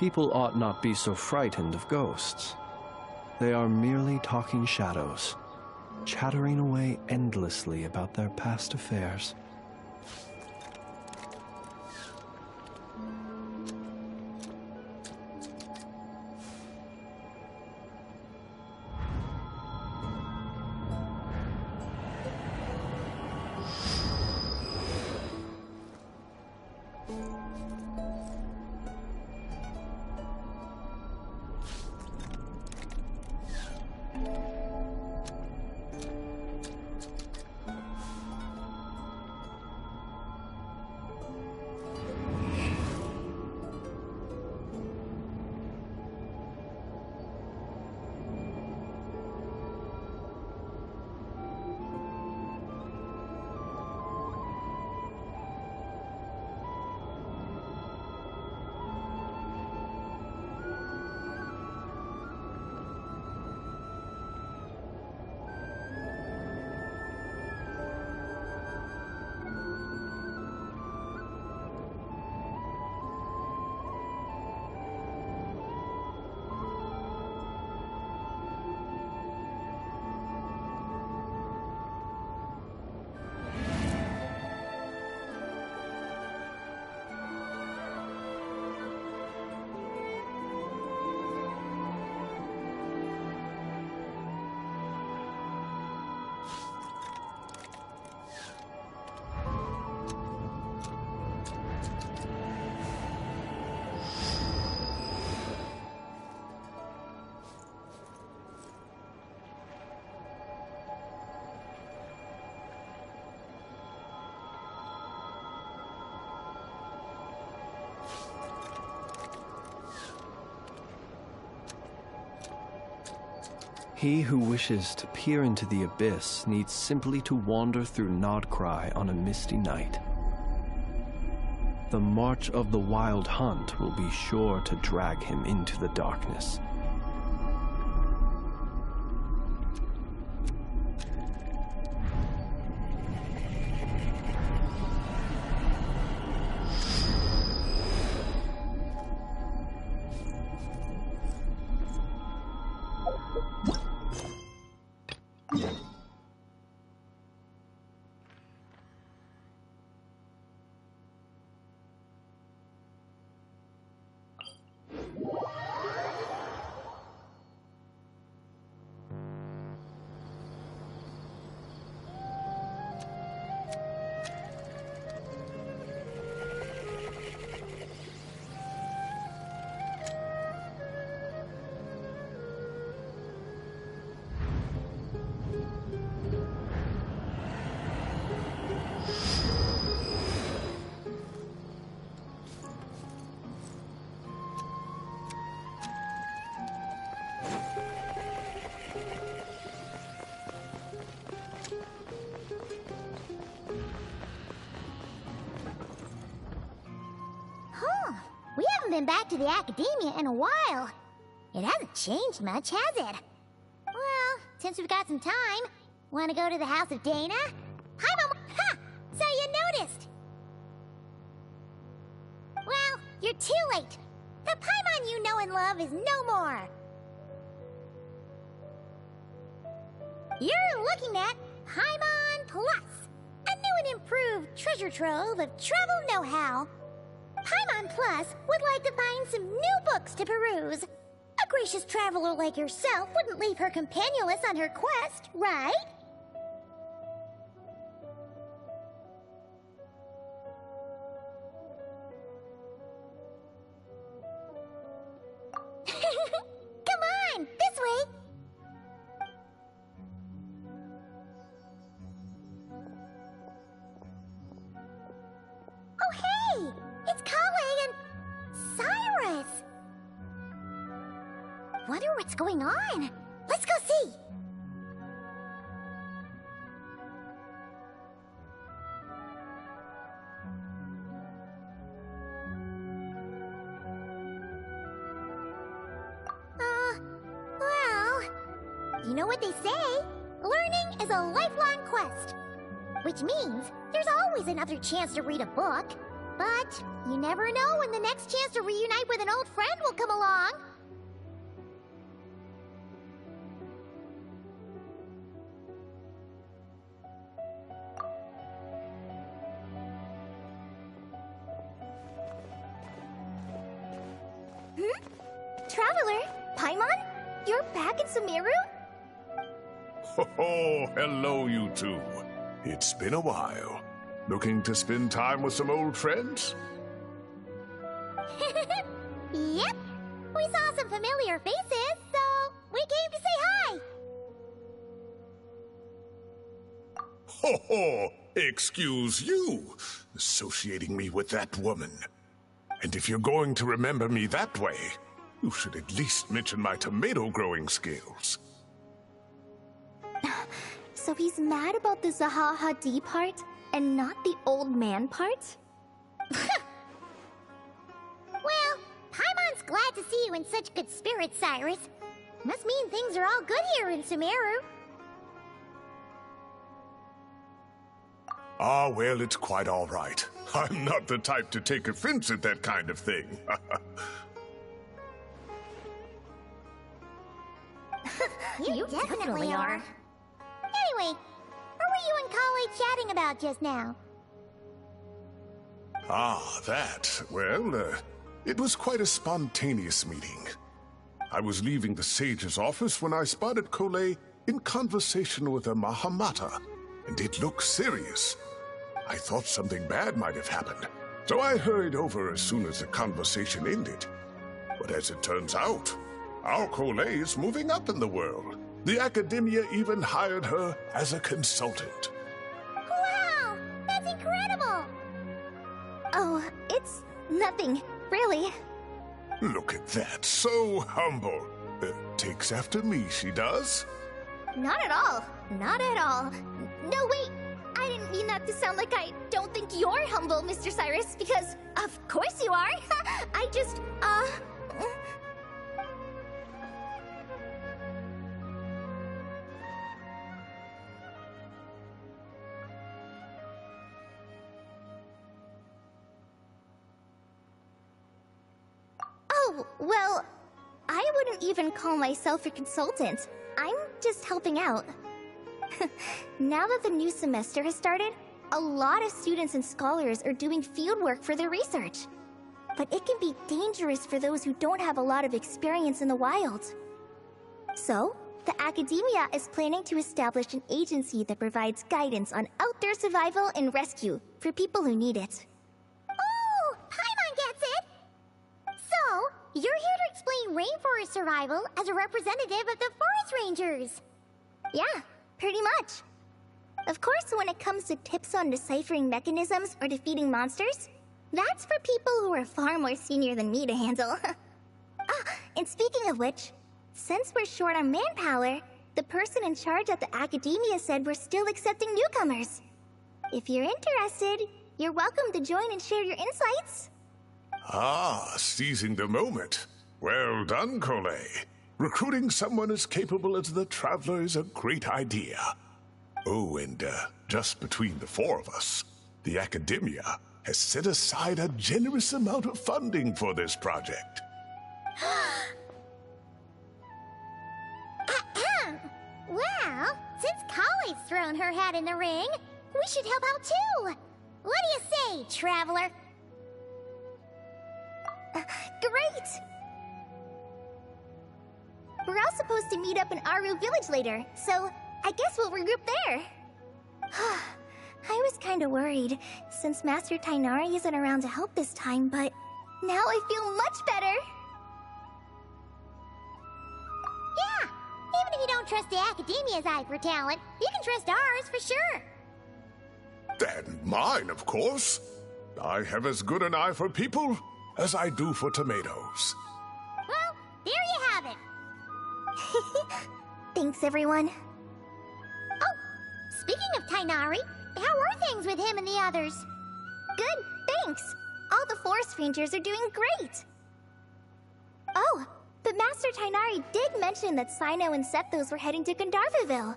People ought not be so frightened of ghosts. They are merely talking shadows, chattering away endlessly about their past affairs. He who wishes to peer into the abyss needs simply to wander through Nodcry on a misty night. The march of the Wild Hunt will be sure to drag him into the darkness. We haven't been back to the Academia in a while. It hasn't changed much, has it? Well, since we've got some time, want to go to the House of Dana? Hi, Mom! Ha! So you noticed! Well, you're too late. The Paimon you know and love is no more. You're looking at Paimon Plus, a new and improved treasure trove of travel know-how. Paimon Plus would like to find some new books to peruse. A gracious traveler like yourself wouldn't leave her companionless on her quest, right? Come on, this way! Oh, hey! It's Collei and Cyrus! Wonder what's going on. Let's go see! Well, you know what they say? Learning is a lifelong quest. Which means there's always another chance to read a book. But you never know when the next chance to reunite with an old friend will come along. Traveler, Paimon? You're back in Sumeru? Oh, hello, you two. It's been a while. Looking to spend time with some old friends? Yep. We saw some familiar faces, so we came to say hi. Ho ho! Excuse you, associating me with that woman. And if you're going to remember me that way, you should at least mention my tomato growing skills. So he's mad about the Zaha Hadid part, and not the old man part? Well, Paimon's glad to see you in such good spirits, Cyrus. Must mean things are all good here in Sumeru. Ah, well, it's quite all right. I'm not the type to take offense at that kind of thing. You definitely are. Anyway, what were you in college chatting about just now? Ah, that. Well, it was quite a spontaneous meeting. I was leaving the sage's office when I spotted Collei in conversation with a Mahamata, and it looked serious. I thought something bad might have happened, so I hurried over as soon as the conversation ended. But as it turns out, our Collei is moving up in the world. The Academia even hired her as a consultant. Wow! That's incredible! Oh, it's nothing, really. Look at that, so humble. Takes after me, she does. Not at all. Not at all. No, wait! I didn't mean that to sound like I don't think you're humble, Mr. Cyrus, because of course you are. I just, Oh, well, I wouldn't even call myself a consultant. I'm just helping out. Now that the new semester has started, a lot of students and scholars are doing fieldwork for their research. But it can be dangerous for those who don't have a lot of experience in the wild. So, the Academia is planning to establish an agency that provides guidance on outdoor survival and rescue for people who need it. Oh, Paimon gets it! So, you're here to explain rainforest survival as a representative of the Forest Rangers. Yeah, pretty much. Of course, when it comes to tips on deciphering mechanisms or defeating monsters, that's for people who are far more senior than me to handle. And speaking of which, since we're short on manpower, the person in charge at the Academia said we're still accepting newcomers. If you're interested, you're welcome to join and share your insights. Ah, seizing the moment. Well done, Collei. Recruiting someone as capable as the Traveler is a great idea. Oh, and just between the four of us, the Academia has set aside a generous amount of funding for this project. Well, since Collie's thrown her hat in the ring, we should help out too. What do you say, Traveler? Great! We're all supposed to meet up in Aru Village later, so I guess we'll regroup there. I was kinda worried, since Master Tighnari isn't around to help this time, but now I feel much better! Yeah, even if you don't trust the Academia's eye for talent, you can trust ours for sure. And mine, of course. I have as good an eye for people as I do for tomatoes. Well, there you have it. Thanks, everyone. Oh, speaking of Tighnari, how are things with him and the others? Good, thanks. All the Forest Rangers are doing great. Oh, but Master Tighnari did mention that Cyno and Sethos were heading to Gandharvaville.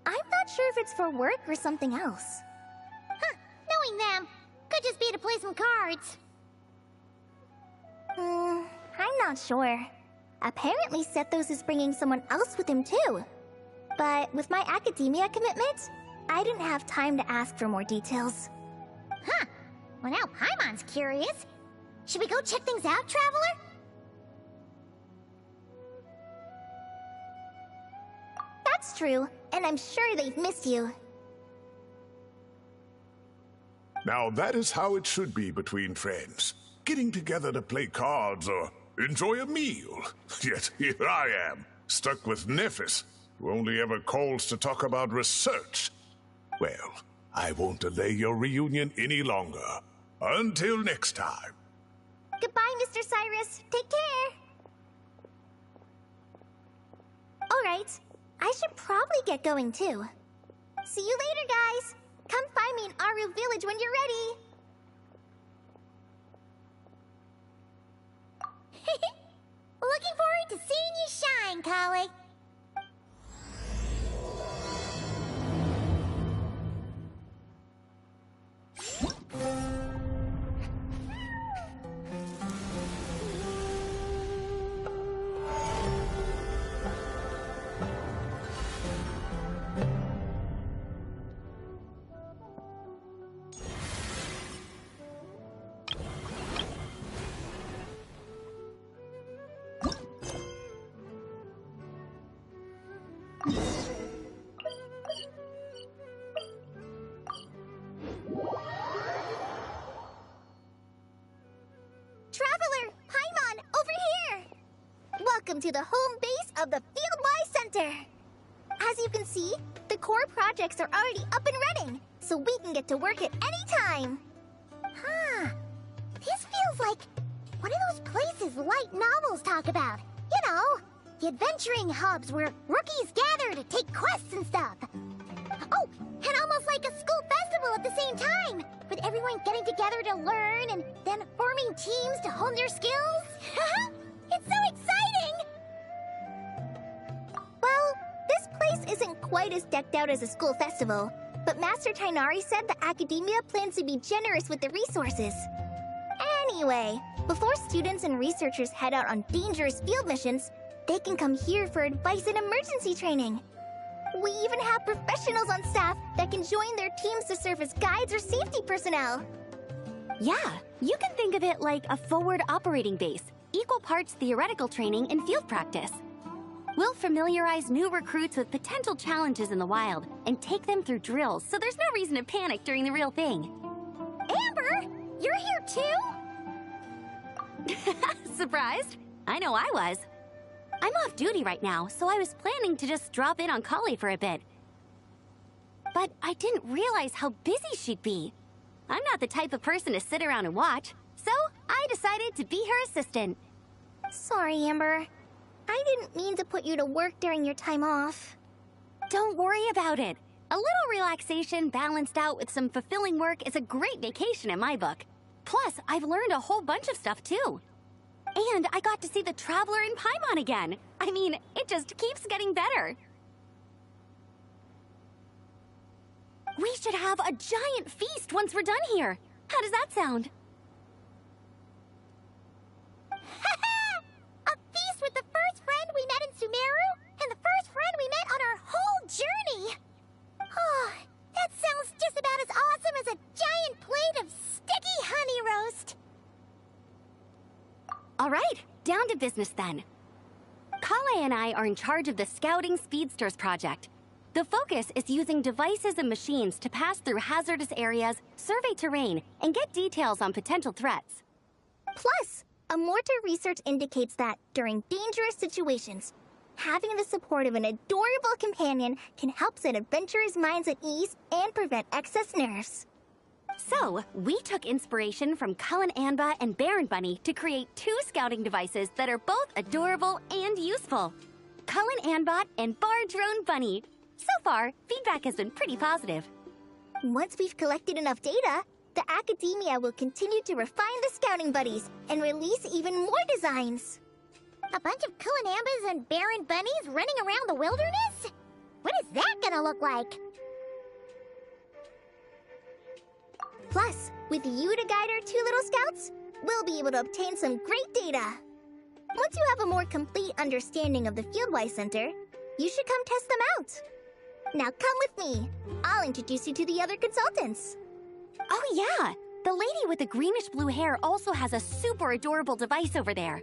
I'm not sure if it's for work or something else. Huh, knowing them, could Could just be to play some cards. I'm not sure. Apparently Sethos is bringing someone else with him too. But with my academia commitment, I didn't have time to ask for more details. Huh. Well, now Paimon's curious. Should we go check things out, Traveler? That's true, and I'm sure they've missed you. Now that is how it should be between friends. Getting together to play cards or enjoy a meal. Yet here I am, stuck with Nephis, who only ever calls to talk about research. Well, I won't delay your reunion any longer. Until next time. Goodbye, Mr. Cyrus. Take care. Alright, I should probably get going too. See you later, guys. Come find me in Aru Village when you're ready. Looking forward to seeing you shine, Kale. Traveler, Paimon, over here! Welcome to the home base of the Fieldwise Center. As you can see, the core projects are already up and running, so we can get to work at any time. Huh. This feels like one of those places light novels talk about. You know, the adventuring hubs where rookies gather to take quests and stuff. Oh, and almost like a school festival at the same time, with everyone getting together to learn and then forming teams to hone their skills. It's so exciting! Well, this place isn't quite as decked out as a school festival, but Master Tighnari said the Academia plans to be generous with the resources. Anyway, before students and researchers head out on dangerous field missions, they can come here for advice and emergency training. We even have professionals on staff that can join their teams to serve as guides or safety personnel. Yeah, you can think of it like a forward operating base, equal parts theoretical training and field practice. We'll familiarize new recruits with potential challenges in the wild and take them through drills so there's no reason to panic during the real thing. Amber, you're here too? Surprised? I know I was. I'm off duty right now, so I was planning to just drop in on Kale for a bit. But I didn't realize how busy she'd be. I'm not the type of person to sit around and watch, so I decided to be her assistant. Sorry, Amber. I didn't mean to put you to work during your time off. Don't worry about it. A little relaxation balanced out with some fulfilling work is a great vacation in my book. Plus, I've learned a whole bunch of stuff too. And I got to see the Traveler and Paimon again. I mean, it just keeps getting better. We should have a giant feast once we're done here. How does that sound? A feast with the first friend we met in Sumeru and the first friend we met on our whole journey. Oh, that sounds just about as awesome as a giant plate of sticky honey roast. All right, down to business then. Kale and I are in charge of the Scouting Speedsters project. The focus is using devices and machines to pass through hazardous areas, survey terrain, and get details on potential threats. Plus, Amorta research indicates that during dangerous situations, having the support of an adorable companion can help set adventurers' minds at ease and prevent excess nerves. So, we took inspiration from Cullen Anba and Baron Bunny to create 2 scouting devices that are both adorable and useful. Cullen Anbot and Bar Drone Bunny. So far, feedback has been pretty positive. Once we've collected enough data, the Academia will continue to refine the scouting buddies and release even more designs. A bunch of Kulanambas and Baron Bunnies running around the wilderness? What is that gonna look like? Plus, with you to guide our 2 little scouts, we'll be able to obtain some great data. Once you have a more complete understanding of the Fieldwise Center, you should come test them out. Now come with me. I'll introduce you to the other consultants. Oh yeah! The lady with the greenish-blue hair also has a super adorable device over there.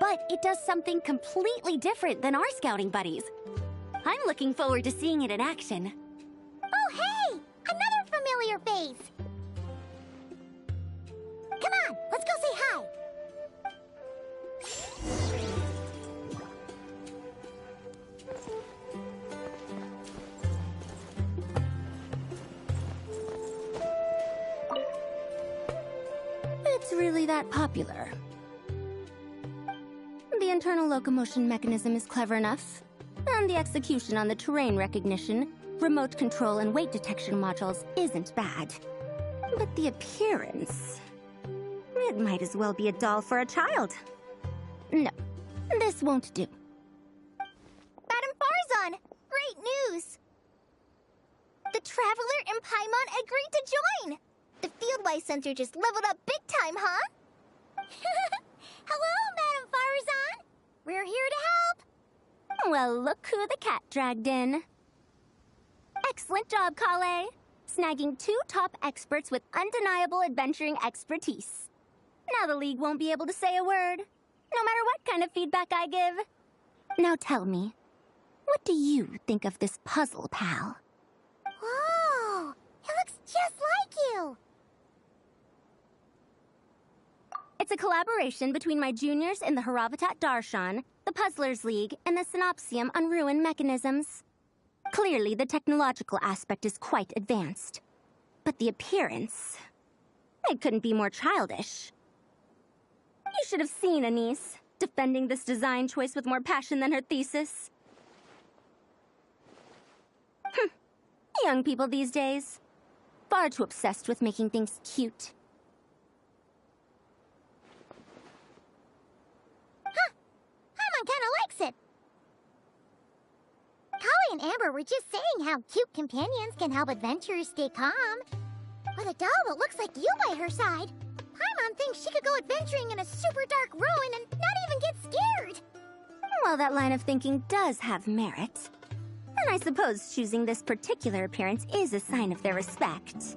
But it does something completely different than our scouting buddies. I'm looking forward to seeing it in action. Oh, hey! Another familiar face! Come on, let's go say hi! It's really that popular. The internal locomotion mechanism is clever enough, and the execution on the terrain recognition, remote control, and weight detection modules isn't bad. But the appearance... it might as well be a doll for a child. No, this won't do. Madame Farzan, great news! The Traveler and Paimon agreed to join! The Fieldwise Center just leveled up big time, huh? Hello, Madame Farzan! We're here to help! Well, look who the cat dragged in. Excellent job, Kale. Snagging 2 top experts with undeniable adventuring expertise. Now the League won't be able to say a word, no matter what kind of feedback I give. Now tell me, what do you think of this puzzle, pal? Whoa! It looks just like you! It's a collaboration between my juniors in the Haravatat Darshan, the Puzzlers League, and the Synopsium on Ruin Mechanisms. Clearly, the technological aspect is quite advanced. But the appearance... it couldn't be more childish. You should have seen Anise, defending this design choice with more passion than her thesis. Young people these days. Far too obsessed with making things cute. Paimon kinda likes it. Kali and Amber were just saying how cute companions can help adventurers stay calm. With a doll that looks like you by her side, Paimon thinks she could go adventuring in a super dark ruin and not even get scared. Well, that line of thinking does have merit. And I suppose choosing this particular appearance is a sign of their respect.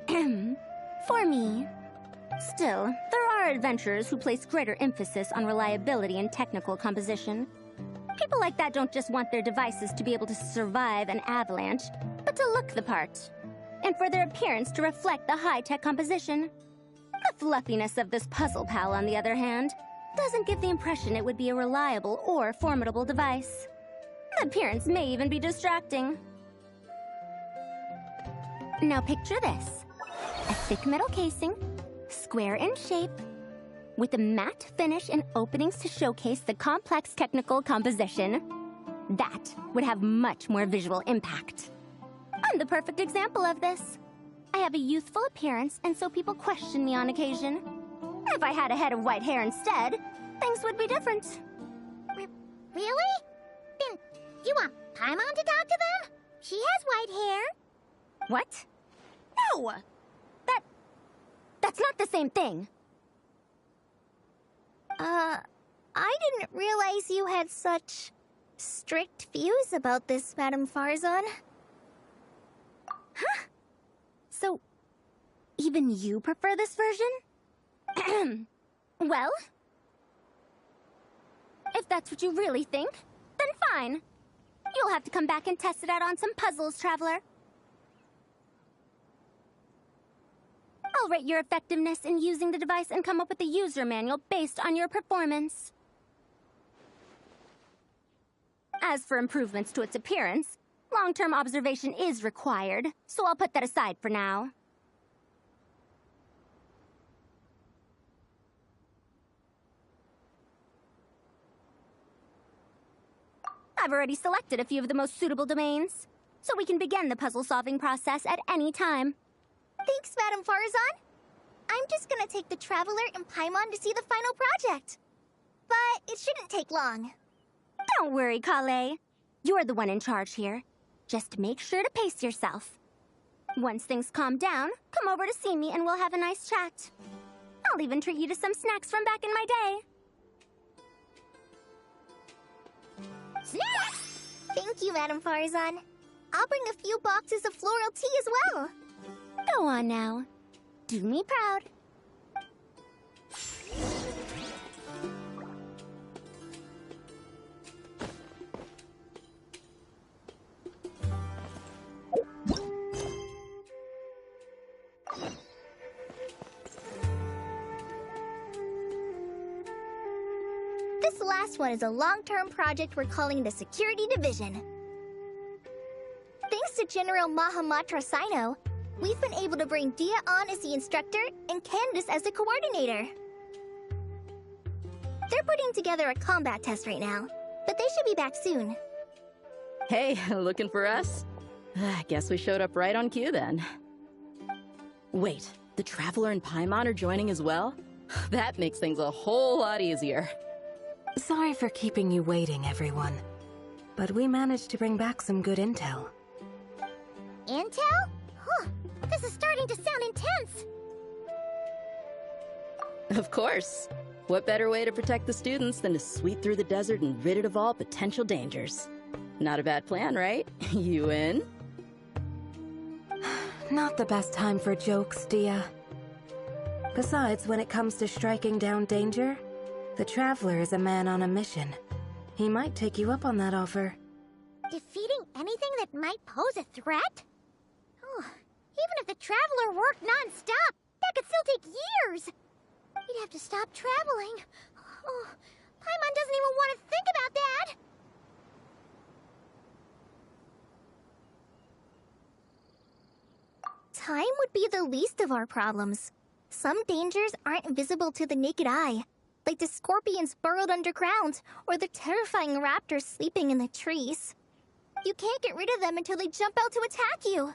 For me. Still, there are adventurers who place greater emphasis on reliability and technical composition. People like that don't just want their devices to be able to survive an avalanche, but to look the part. And for their appearance to reflect the high-tech composition. The fluffiness of this puzzle pal, on the other hand, doesn't give the impression it would be a reliable or formidable device. The appearance may even be distracting. Now picture this. A thick metal casing, square in shape, with a matte finish and openings to showcase the complex technical composition. That would have much more visual impact. I'm the perfect example of this. I have a youthful appearance, and so people question me on occasion. If I had a head of white hair instead, things would be different. Really? Then you want Paimon to talk to them? She has white hair. What? No! That's not the same thing. I didn't realize you had such strict views about this, Madame Farzan. Huh? So, even you prefer this version? Well, if that's what you really think, then fine. You'll have to come back and test it out on some puzzles, Traveler. I'll rate your effectiveness in using the device and come up with a user manual based on your performance. As for improvements to its appearance, long-term observation is required, so I'll put that aside for now. I've already selected a few of the most suitable domains, so we can begin the puzzle-solving process at any time. Thanks, Madame Farzan. I'm just gonna take the Traveler and Paimon to see the final project. But it shouldn't take long. Don't worry, Kale. You're the one in charge here. Just make sure to pace yourself. Once things calm down, come over to see me and we'll have a nice chat. I'll even treat you to some snacks from back in my day. Snacks! Thank you, Madame Farzan. I'll bring a few boxes of floral tea as well. Go on now. Do me proud. This last one is a long-term project we're calling the Security Division. Thanks to General Mahamatra Sino, we've been able to bring Dia on as the instructor and Candace as the coordinator. They're putting together a combat test right now, but they should be back soon. Hey, looking for us? I guess we showed up right on cue then. Wait, the Traveler and Paimon are joining as well? That makes things a whole lot easier. Sorry for keeping you waiting, everyone. But we managed to bring back some good intel. Intel? Huh, this is starting to sound intense. Of course. What better way to protect the students than to sweep through the desert and rid it of all potential dangers? Not a bad plan, right? You in? Not the best time for jokes, Dia. Besides, when it comes to striking down danger, the Traveler is a man on a mission. He might take you up on that offer. Defeating anything that might pose a threat? Oh, even if the Traveler worked non-stop, that could still take years. We'd have to stop traveling. Oh, Paimon doesn't even want to think about that. Time would be the least of our problems. Some dangers aren't visible to the naked eye, like the scorpions burrowed underground, or the terrifying raptors sleeping in the trees. You can't get rid of them until they jump out to attack you.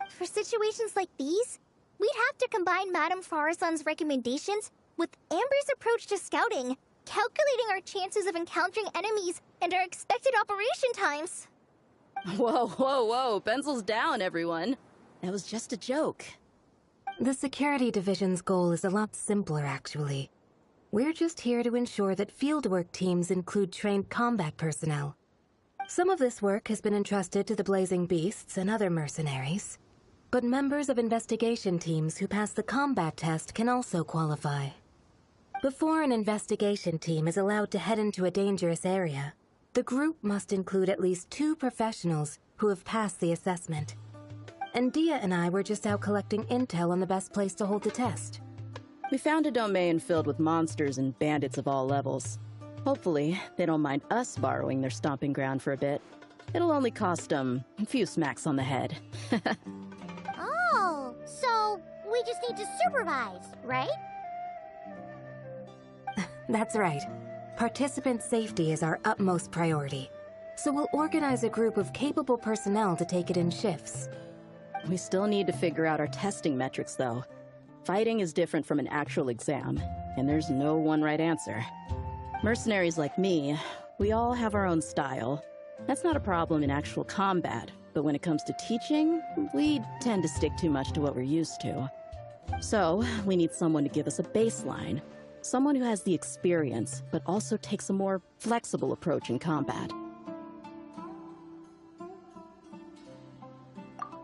For situations like these, we'd have to combine Madame Farazan's recommendations with Amber's approach to scouting, calculating our chances of encountering enemies and our expected operation times. Whoa, whoa, whoa, pencils down, everyone. That was just a joke. The Security Division's goal is a lot simpler, actually. We're just here to ensure that fieldwork teams include trained combat personnel. Some of this work has been entrusted to the Blazing Beasts and other mercenaries, but members of investigation teams who pass the combat test can also qualify. Before an investigation team is allowed to head into a dangerous area, the group must include at least 2 professionals who have passed the assessment. And Dia and I were just out collecting intel on the best place to hold the test. We found a domain filled with monsters and bandits of all levels. Hopefully, they don't mind us borrowing their stomping ground for a bit. It'll only cost a few smacks on the head. Oh, so we just need to supervise, right? That's right. Participant safety is our utmost priority. So we'll organize a group of capable personnel to take it in shifts. We still need to figure out our testing metrics, though. Fighting is different from an actual exam, and there's no one right answer. Mercenaries like me, we all have our own style. That's not a problem in actual combat, but when it comes to teaching, we tend to stick too much to what we're used to. So, we need someone to give us a baseline. Someone who has the experience, but also takes a more flexible approach in combat.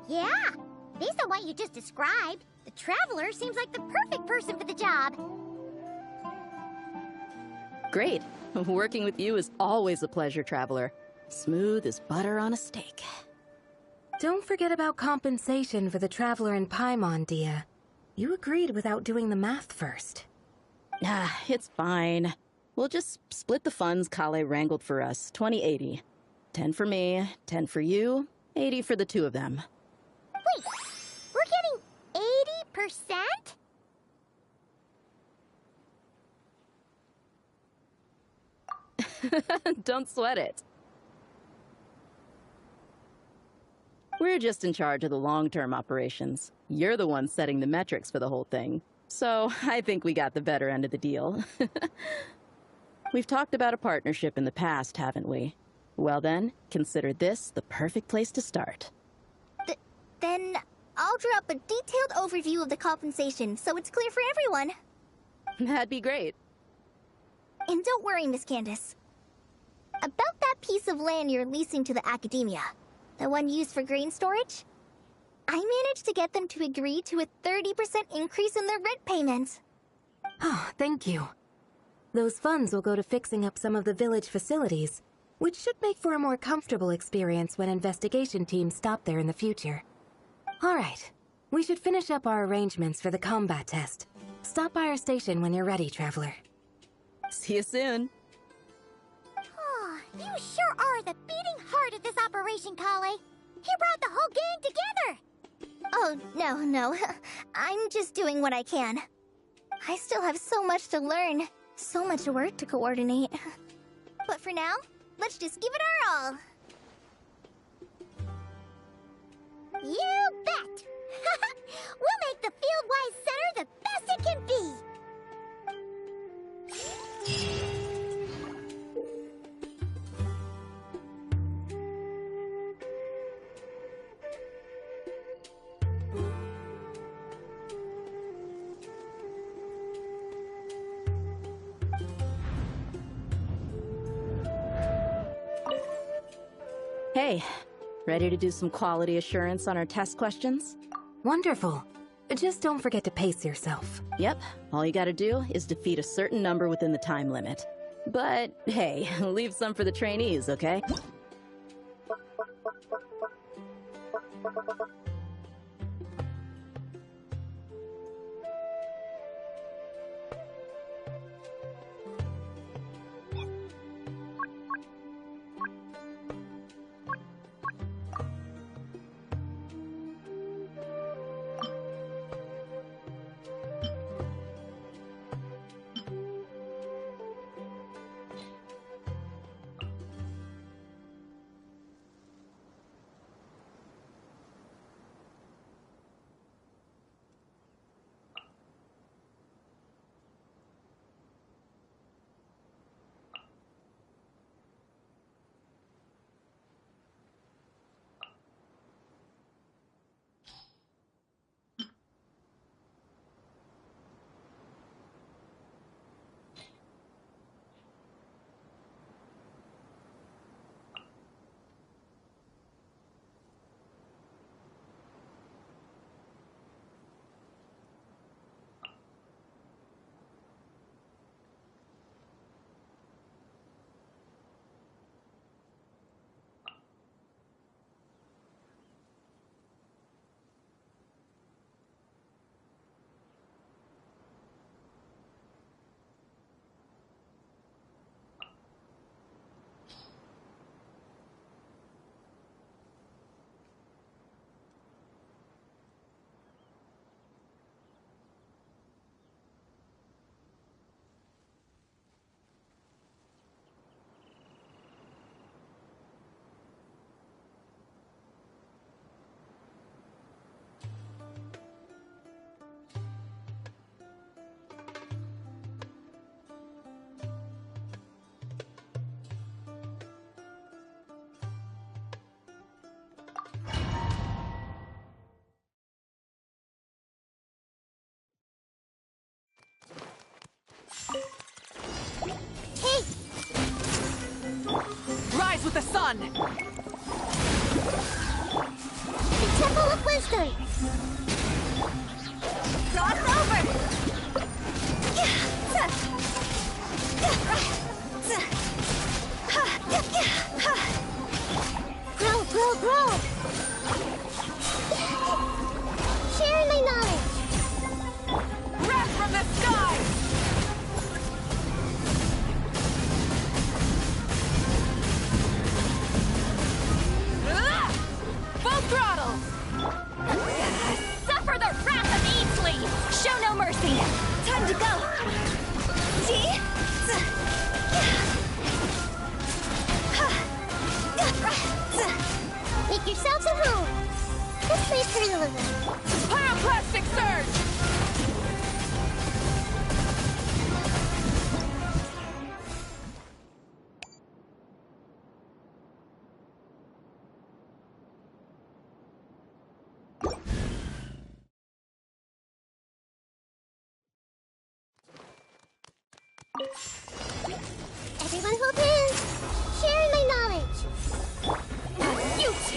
Yeah, based on what you just described, the Traveler seems like the perfect person for the job. Great. Working with you is always a pleasure, Traveler. Smooth as butter on a steak. Don't forget about compensation for the Traveler and Paimon, Dia. You agreed without doing the math first. Ah, it's fine. We'll just split the funds Kale wrangled for us, 20-80. 10 for me, 10 for you, 80 for the 2 of them. Wait, we're getting 80%? Don't sweat it. We're just in charge of the long-term operations. You're the one setting the metrics for the whole thing. So I think we got the better end of the deal. We've talked about a partnership in the past, haven't we? Well then, consider this the perfect place to start. Then I'll draw up a detailed overview of the compensation so it's clear for everyone. That'd be great. And don't worry, Miss Candace. About that piece of land you're leasing to the Academia, the one used for grain storage, I managed to get them to agree to a 30% increase in their rent payments. Oh, thank you. Those funds will go to fixing up some of the village facilities, which should make for a more comfortable experience when investigation teams stop there in the future. All right, we should finish up our arrangements for the combat test. Stop by our station when you're ready, Traveler. See you soon. Oh, you sure are the beating heart of this operation, Kale. He brought the whole gang together. Oh, no. I'm just doing what I can. I still have so much to learn, so much work to coordinate. But for now, let's just give it our all. You bet! We'll make the Fieldwise Center the best it can be! Hey, ready to do some quality assurance on our test questions? Wonderful. Just don't forget to pace yourself. Yep, all you gotta do is defeat a certain number within the time limit. But hey, leave some for the trainees, okay? Hey! Rise with the sun! The Temple of Wisdom! Cross over! Grow! Sharing my knowledge! Wrath from the sky! Full throttle! Suffer the wrath of Easley! Show no mercy! Time to go! Make yourselves at home! This place pretty living. Pyroclastic surge!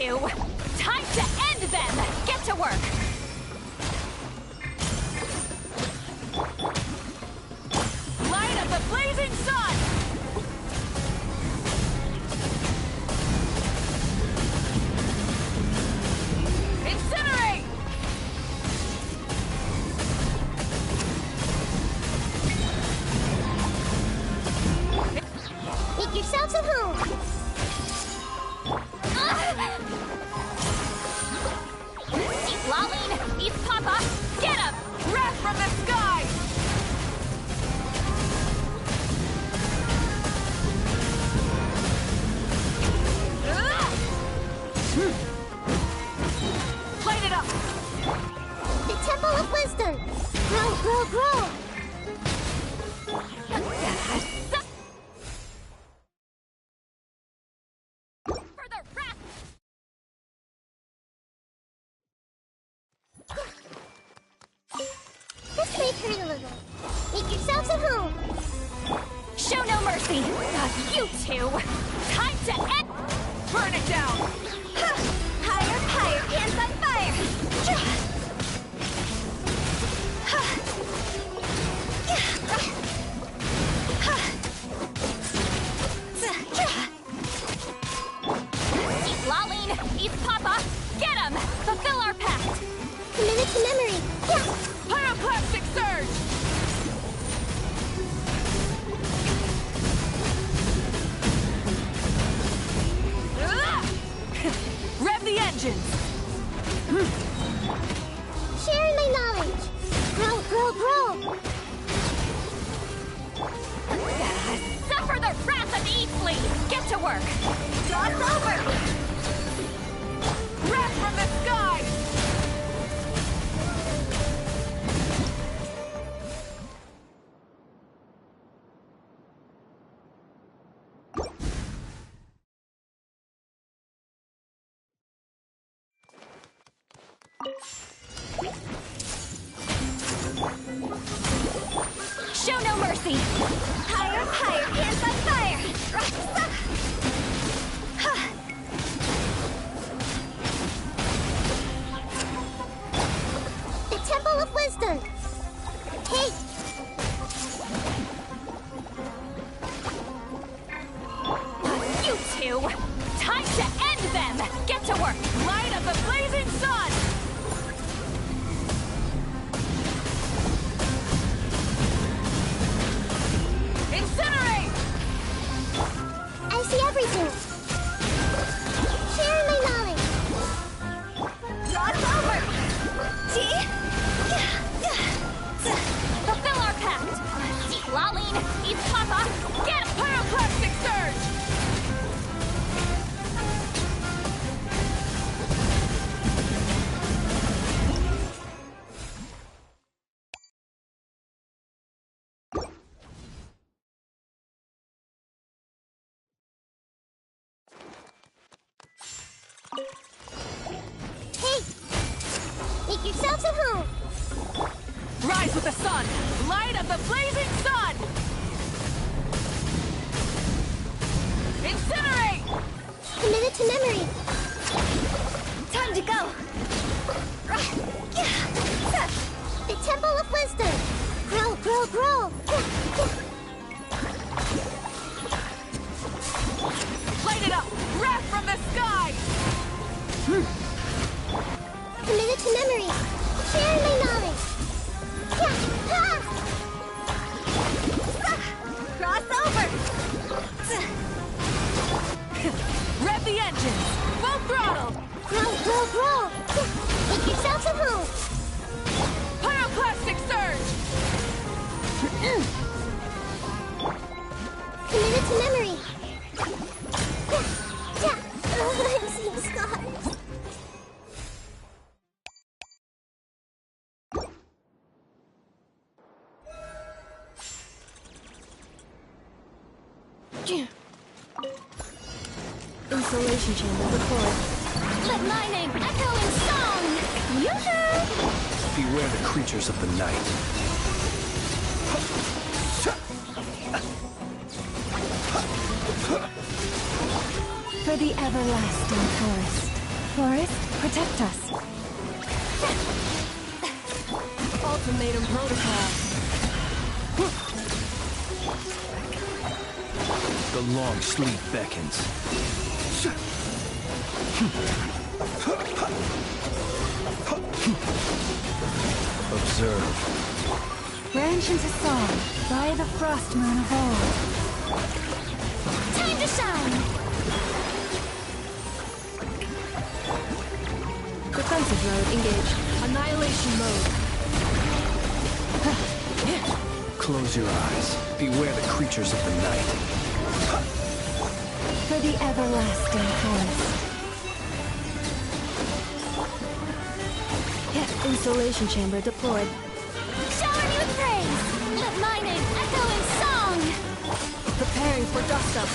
two! Time to end them! Get to work! Light of the blazing sun! Incinerate! Make yourselves at home. Lolling! Eat Papa! Get him! Wrath from the sky! Light it up! The Temple of Wisdom. Grow, grow, grow. For the wrath! This may hurt a little. Make yourselves at home. Show no mercy! You two! Time to end... Burn it down! Higher, higher, hands on fire! Eat Lolling! Eat Papa! Get him! Fulfill our pact! Committed to memory. Yeah. Pyroclastic surge! Rev the engines! Sharing my knowledge. Grow, grow, grow. Suffer the wrath of Eatfleet! Get to work! Toss over! Wrath from the sky! Show no mercy! Higher, higher, hands on fire! The Temple of Wisdom. Hey. You two! Time to end them! Get to work! Light of the blazing sun! Incinerate! I see everything. Sharing my knowledge. Toss over! See? Fulfill our pact! Eat Lolling! Eat Papa! Get him! Pyroclastic surge! Hey. Make yourselves at home. Rise with the sun! Light of the blazing sun! Incinerate! Committed to memory. Time to go! The Temple of Wisdom. Grow, grow, grow. Light it up! Wrath from the sky! Committed to memory. Sharing my knowledge. Cross over! Rev the engines! Full throttle! Grow, grow, grow. Make yourselves at home. Pyroclastic surge! Committed to memory. I'm seeing scars. Insulation chamber deployed. Let my name echo in song! Yoo-hoo! Beware the creatures of the night. For the everlasting forest. Forest, protect us. Ultimatum protocol. The long sleep beckons. Observe. Branch into song by the frost moon of old. Time to shine! Defensive mode engaged. Annihilation mode. Close your eyes. Beware the creatures of the night. For the everlasting forest. Insulation chamber deployed. Shower me with praise! Let my name echo in song! Preparing for dust up.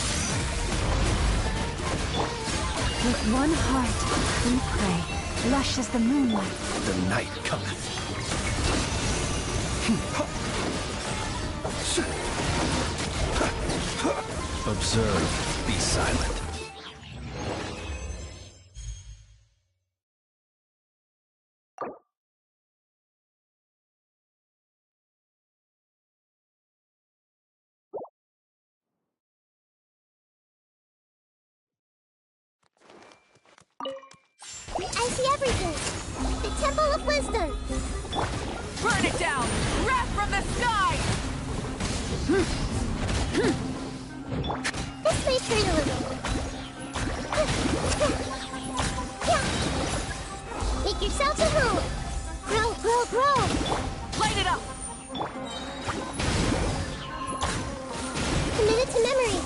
With one heart, we pray. Lush as the moonlight. The night cometh. Observe. Be silent. I see everything! The Temple of Wisdom! Burn it down! Wrath from the sky! This may hurt a little. Make yourself at home! Grow, grow, grow! Light it up! Commit it to memory!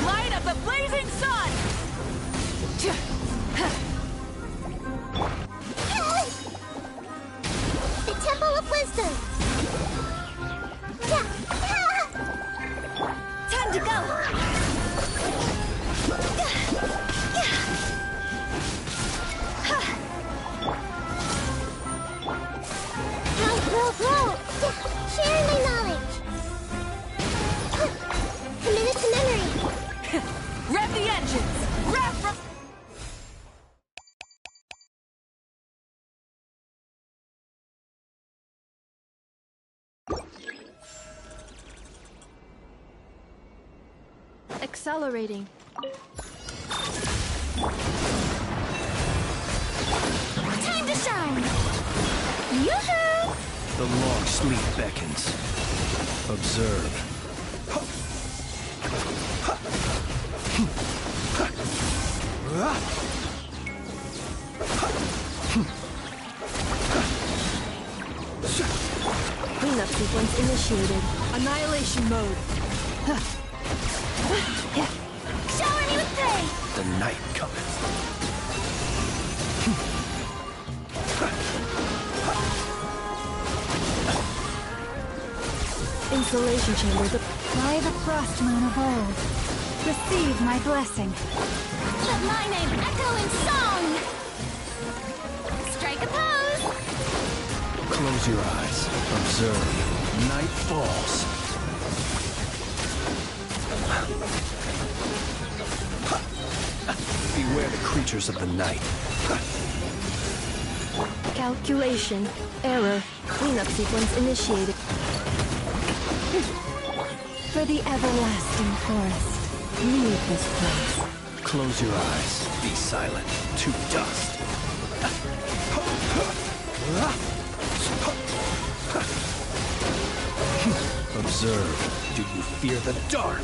Light of the blazing sun! The Temple of Wisdom! Time to go! Grow, grow, grow! Share my knowledge! Commit it to memory! Rev the engines! Wrath from... Accelerating. Time to shine! Yoo-hoo! The long sleep beckons. Observe. Cleanup sequence initiated. Annihilation mode. Shower me with praise! The night cometh. Insulation chamber by the frost moon of old. Receive my blessing. Let my name echo in song! Strike a pose! Close your eyes. Observe. Night falls. Beware the creatures of the night. Calculation. Error. Cleanup sequence initiated. For the everlasting forest, leave this place. Close your eyes. Be silent. To dust. Observe. Do you fear the dark?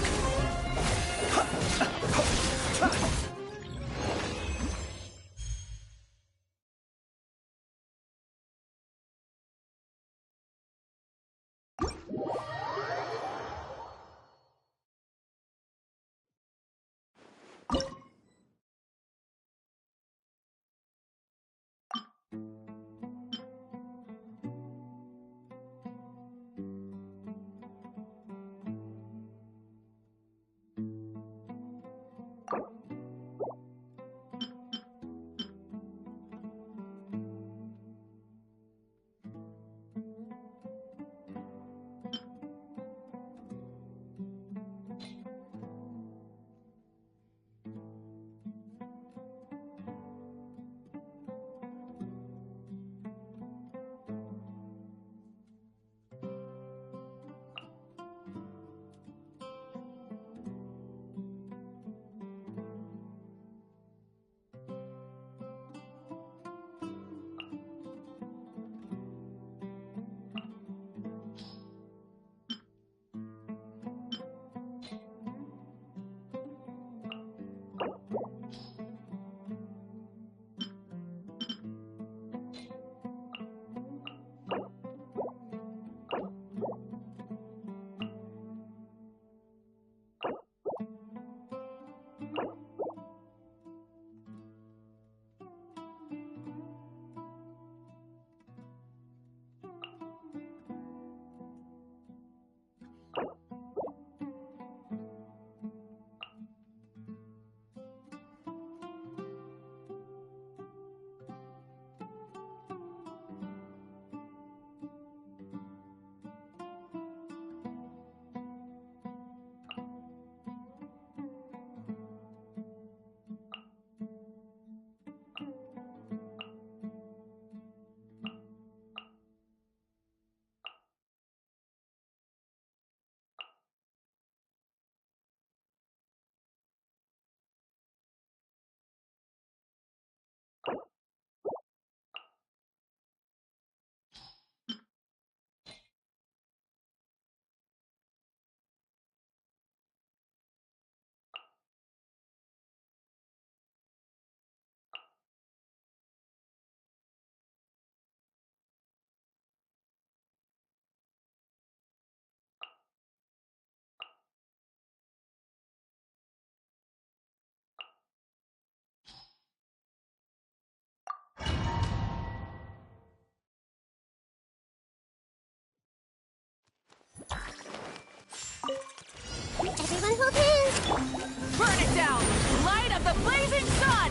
Burn it down! Light of the blazing sun!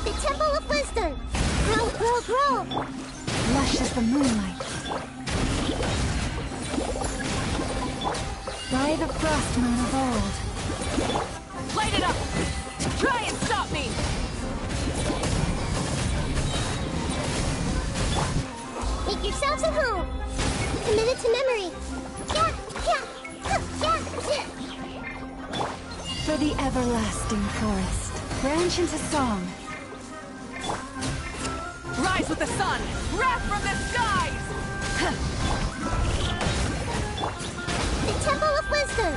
The Temple of Wisdom! Grow, grow, grow! Lush as the moonlight. By the frost moon of old. Light it up! Try and stop me! Make yourselves at home! Commit it to memory! Yeah, yeah, yeah. For the everlasting forest. Branch into song. Rise with the sun! Wrath from the skies! The Temple of Wisdom!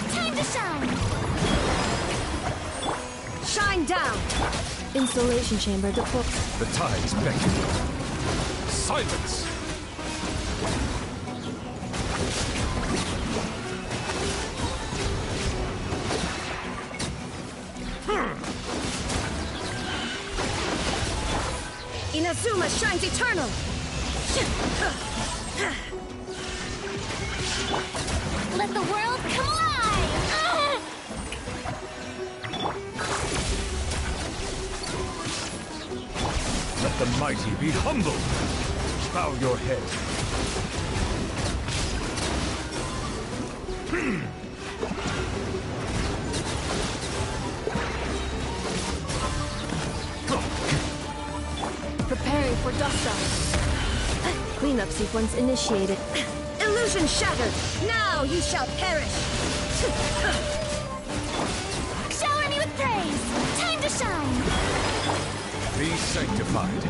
Time to shine! Shine down! Insulation chamber deployed. The tides beckon. Silence! Inazuma shines eternal! Let the world come alive! Let the mighty be humbled! Bow your head. Preparing for dust up. Cleanup sequence initiated. Illusion shattered! Now you shall perish! Shower me with praise! Time to shine! Be sanctified.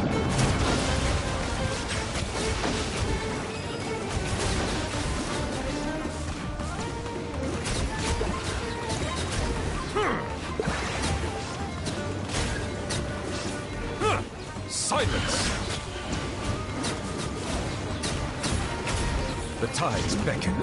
Silence! The tides beckon.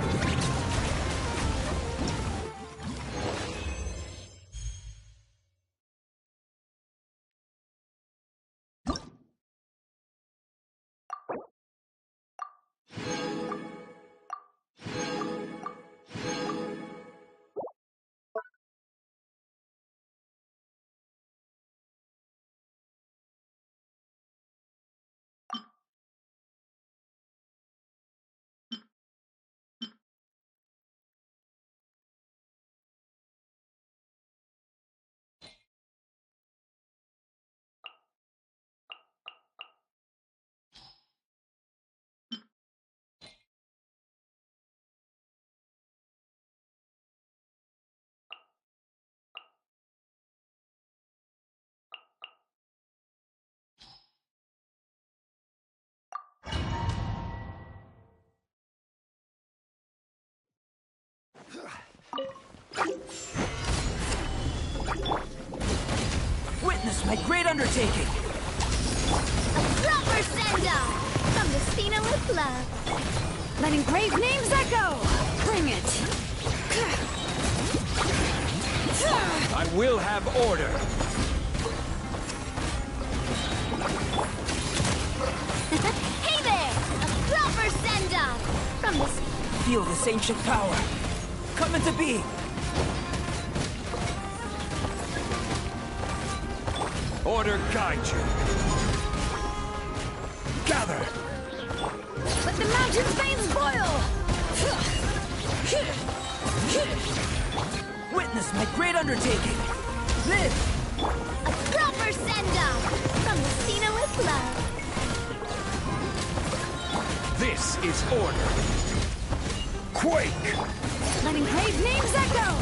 Witness my great undertaking! A proper send-off from the Cena with love. Let engraved names echo! Bring it! I will have order. Hey there! A proper send-off from the... Feel this ancient power! Come into being! Order guide you. Gather! Let the mountain's veins boil! Witness my great undertaking! Live! A proper send-off from the Cena with love. This is order. Quake! Let engraved names echo!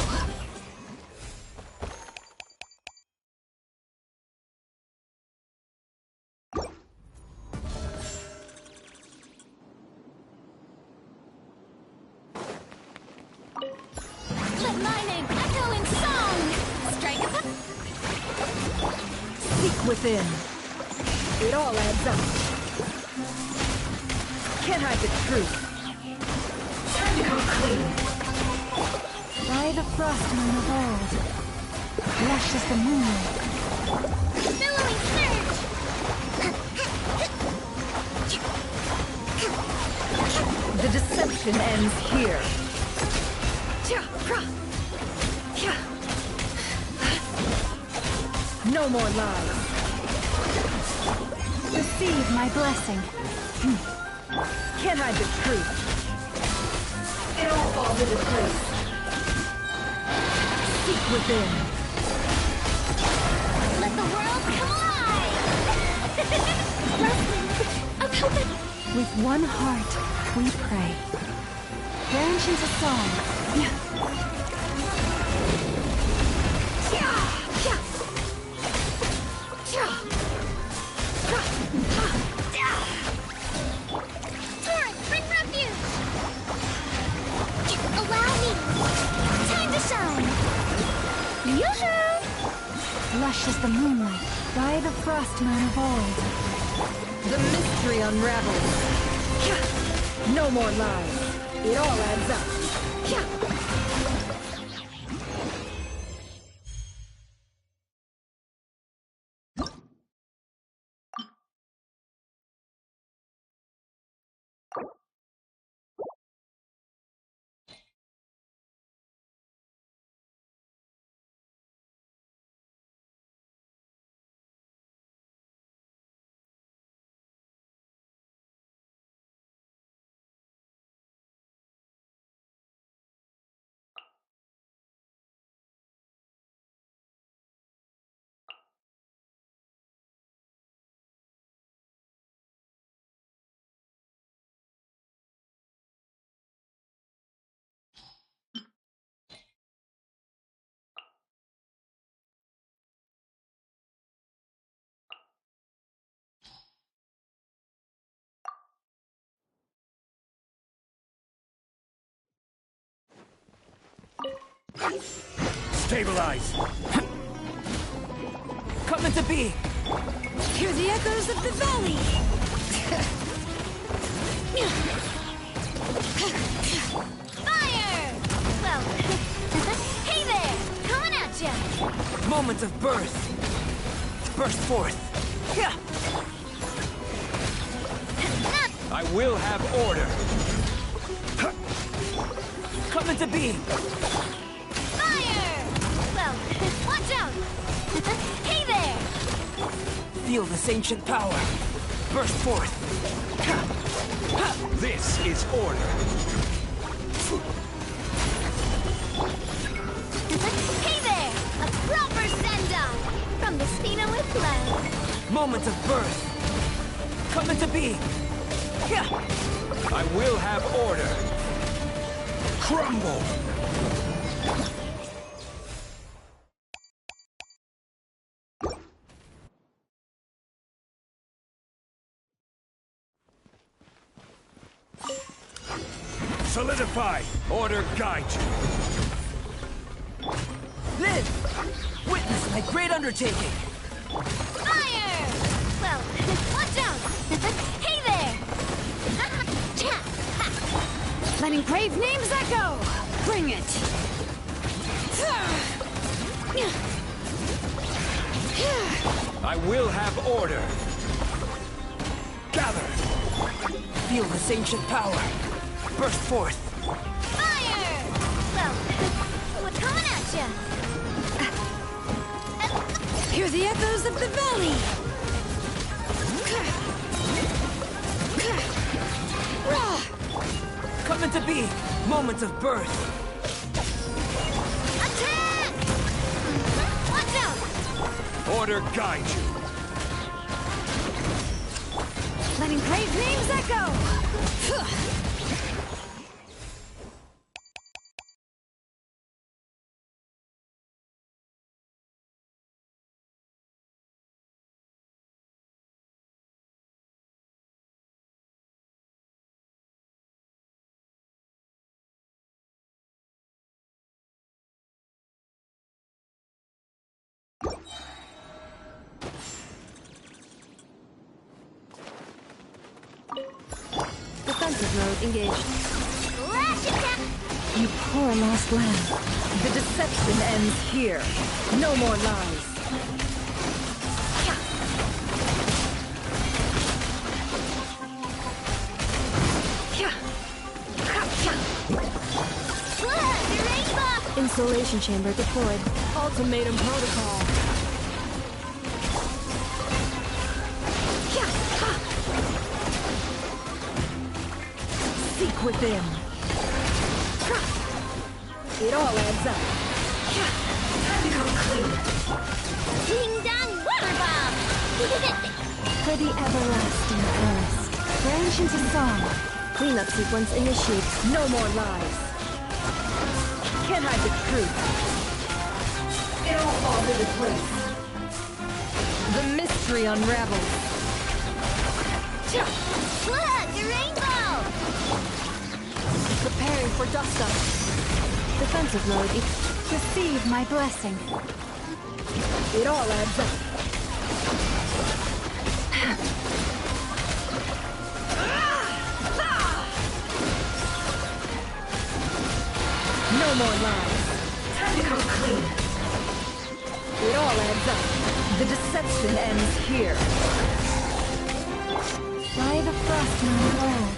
within. It all adds up. Can't hide the truth. Time to come clean. By the frost moon of old, lush as the moonlight. Billowing surge! The deception ends here. No more lies. Receive my blessing. Can't hide the truth. It all falls into place. Seek within. Let the world come alive! With one heart, we pray. Branch into song. Torrent, bring refuge! Allow me! Time to shine! Yoo-hoo! Lush as the moonlight. By the frost moon of old. The mystery unravels. No more lies. It all adds up. Stabilize! Coming to be! Hear the echoes of the valley! Fire! Well, hey there! Coming at ya! Moment of birth! Burst forth! I will have order! Coming to be! Fire! Well, watch out! Hey there! Feel this ancient power! Burst forth! This is order! Hey there! A proper send-off! From the Spina with love! Moment of birth! Coming to be! I will have order! Crumble! Solidify! Order guide you! Live! Witness my great undertaking! Fire! Well, watch out! Hey there! Letting brave names echo! Bring it! I will have order! Gather! Feel this ancient power! Burst forth! Fire! Well, what's coming at ya? Hear the echoes of the valley! Coming to be! Moment of birth! Attack! Watch out! Order guide you! Letting brave names echo! Defensive mode engaged. Lash attack! You poor lost lamb. The deception ends here. No more lies. Insulation chamber deployed. Ultimatum protocol. Seek within. It all adds up. Time to come clean. Ding dong water bomb! For the everlasting forest. Branch into song. Cleanup sequence initiated. No more lies. Can't hide the truth. It all falls into place. The mystery unravels. Look, a rainbow! Preparing for dust up. Defensive mode. Receive my blessing. It all adds up. No more lies. Time to come clean. It all adds up. The deception ends here. By the frost moon roll.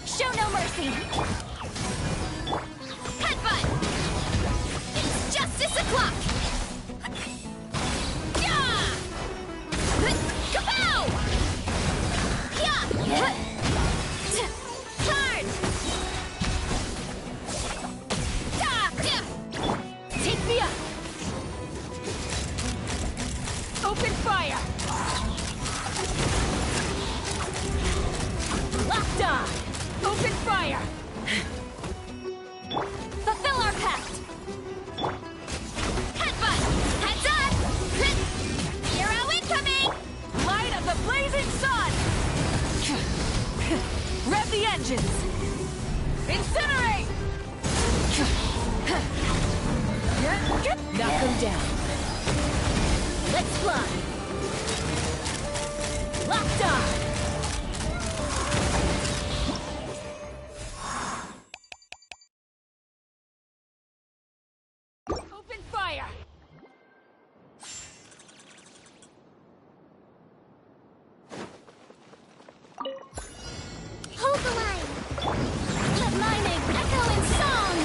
Show no mercy! Headbutt! It's justice o'clock! Yeah! Kapow! Yeah! Charge! Take me up! Open fire! Locked on! Open fire! Fulfill our pact! Headbutt! Heads up! Hero incoming! Light of the blazing sun! Rev the engines! Incinerate! Knock them down. Let's fly! Locked on! Open fire! Hold the line! Let my name echo in song!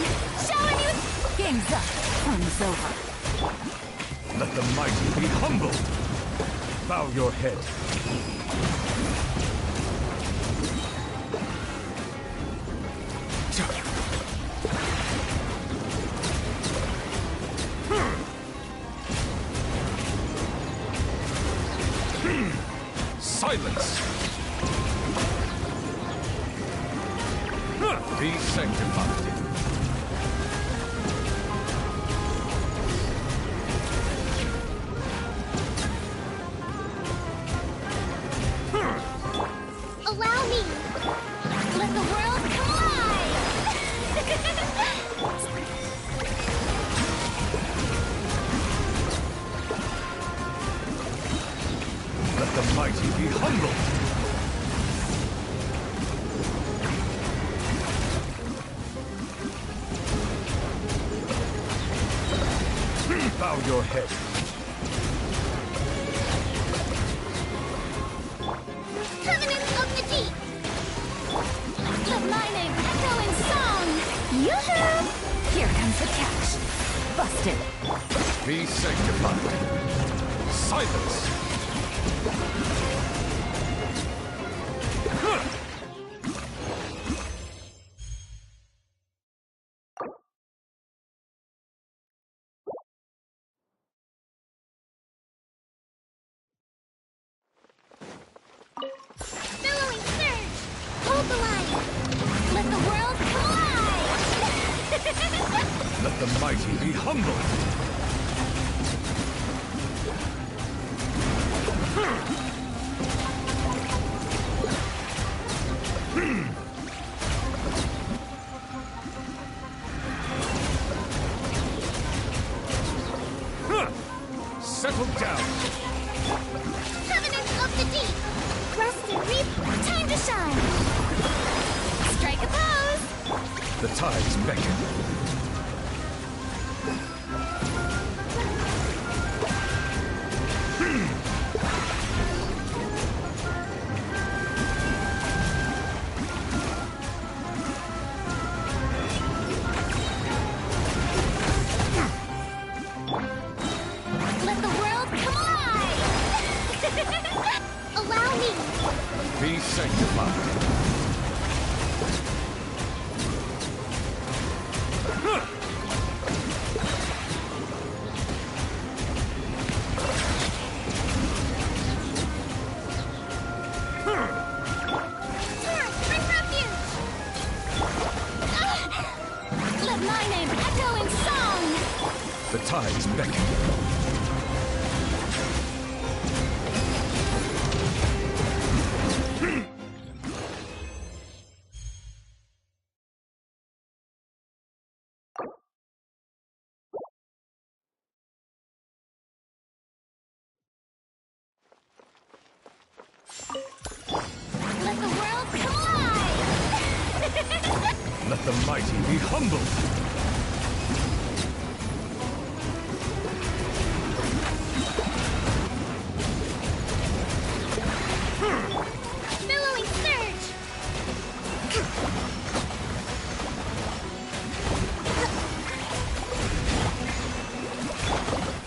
Shower me with... Game's up. Fun's over. Let the mighty be humble. Bow your head. Silence! Be sanctified. mighty be humbled! Bow your head. Covenant of the Deep! Let my name echo in song! Yoo-hoo! Here comes the catch. Busted. Be sanctified. Silence! Billowing surge! Hold the line! Let the world collide! Let the mighty be humbled! Settle down! Covenant of the Deep! Rust and reap, time to shine! Strike a pose! The tides beckon. Let the world come alive! Allow me! Be sanctified. Torrent, bring refuge! Let my name echo in song! The tides beckon. Let the world come alive! Let the mighty be humbled. Billowing surge!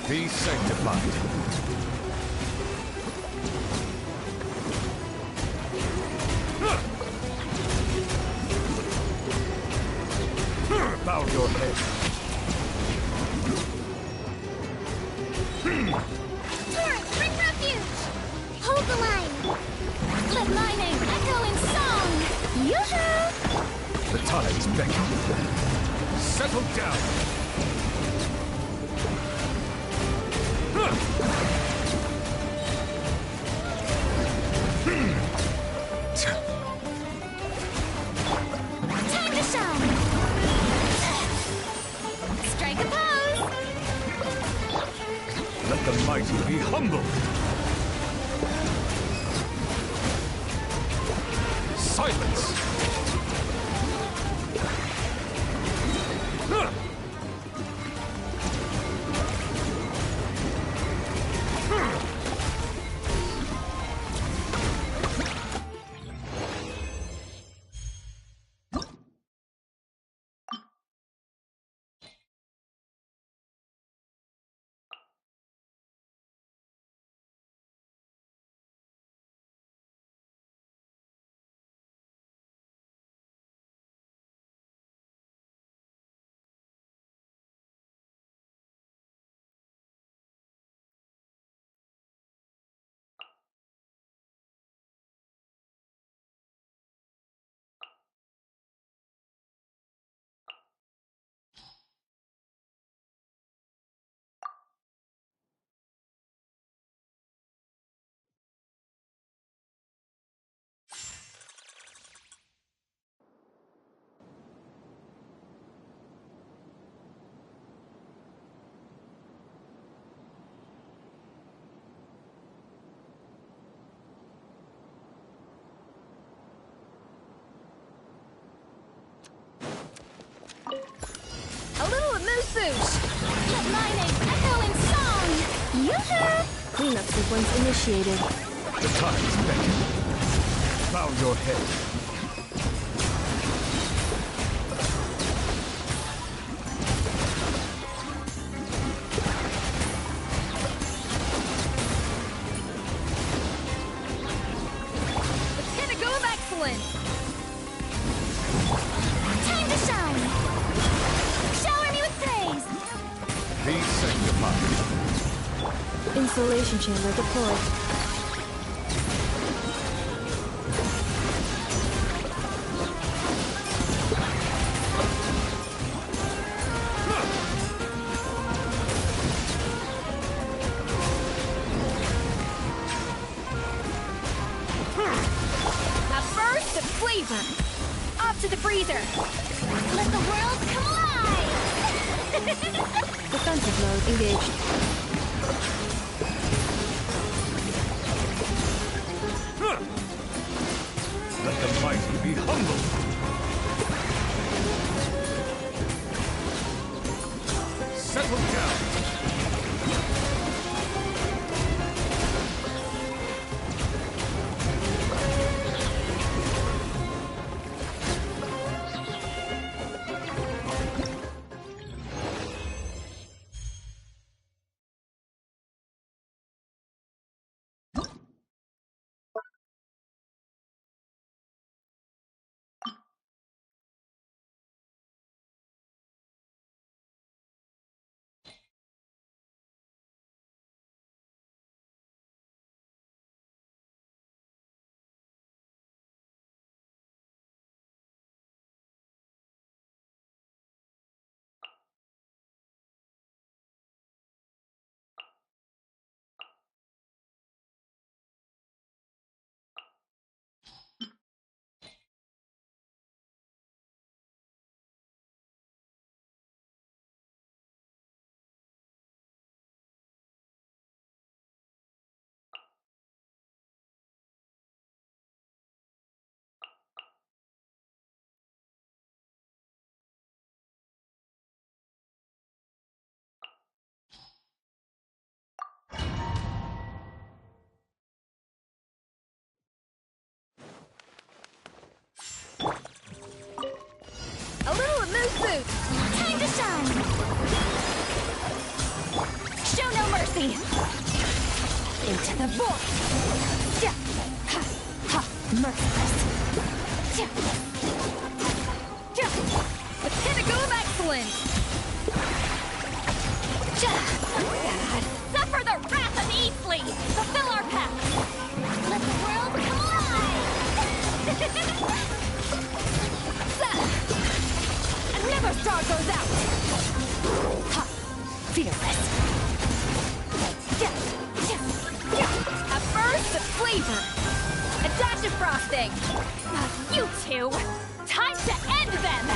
Be sanctified. Bow your head. Torrent, bring refuge! Hold the line! Let my name echo in song! Yoo-hoo! The tides beckon. Settle down. Time to shine! Strike a pose! Let the mighty be humbled. Silence. swoosh! Let my name echo in song! Yoo-hoo! Cleanup sequence initiated. The time's beckoning. Bow your head. The pinnacle of excellence! Time to shine! Shower me with praise! Be sanctified. Insulation chamber deployed. A burst of flavor! Off to the freezer! Let the world come alive! Defensive mode engaged. Let the mighty be humbled. Settle down. A little moose boot! Time to shine! Show no mercy! Into the void! Ja! Ha! Ha! Merciless! Ja! Ja! The pinnacle of excellence! Ja! God! Suffer the wrath of Eastleigh! Fulfill our path! Let the world come alive! Never star goes out! Ha! Fearless! Yeah. A burst of flavor! A dash of frosting! You two! Time to end them!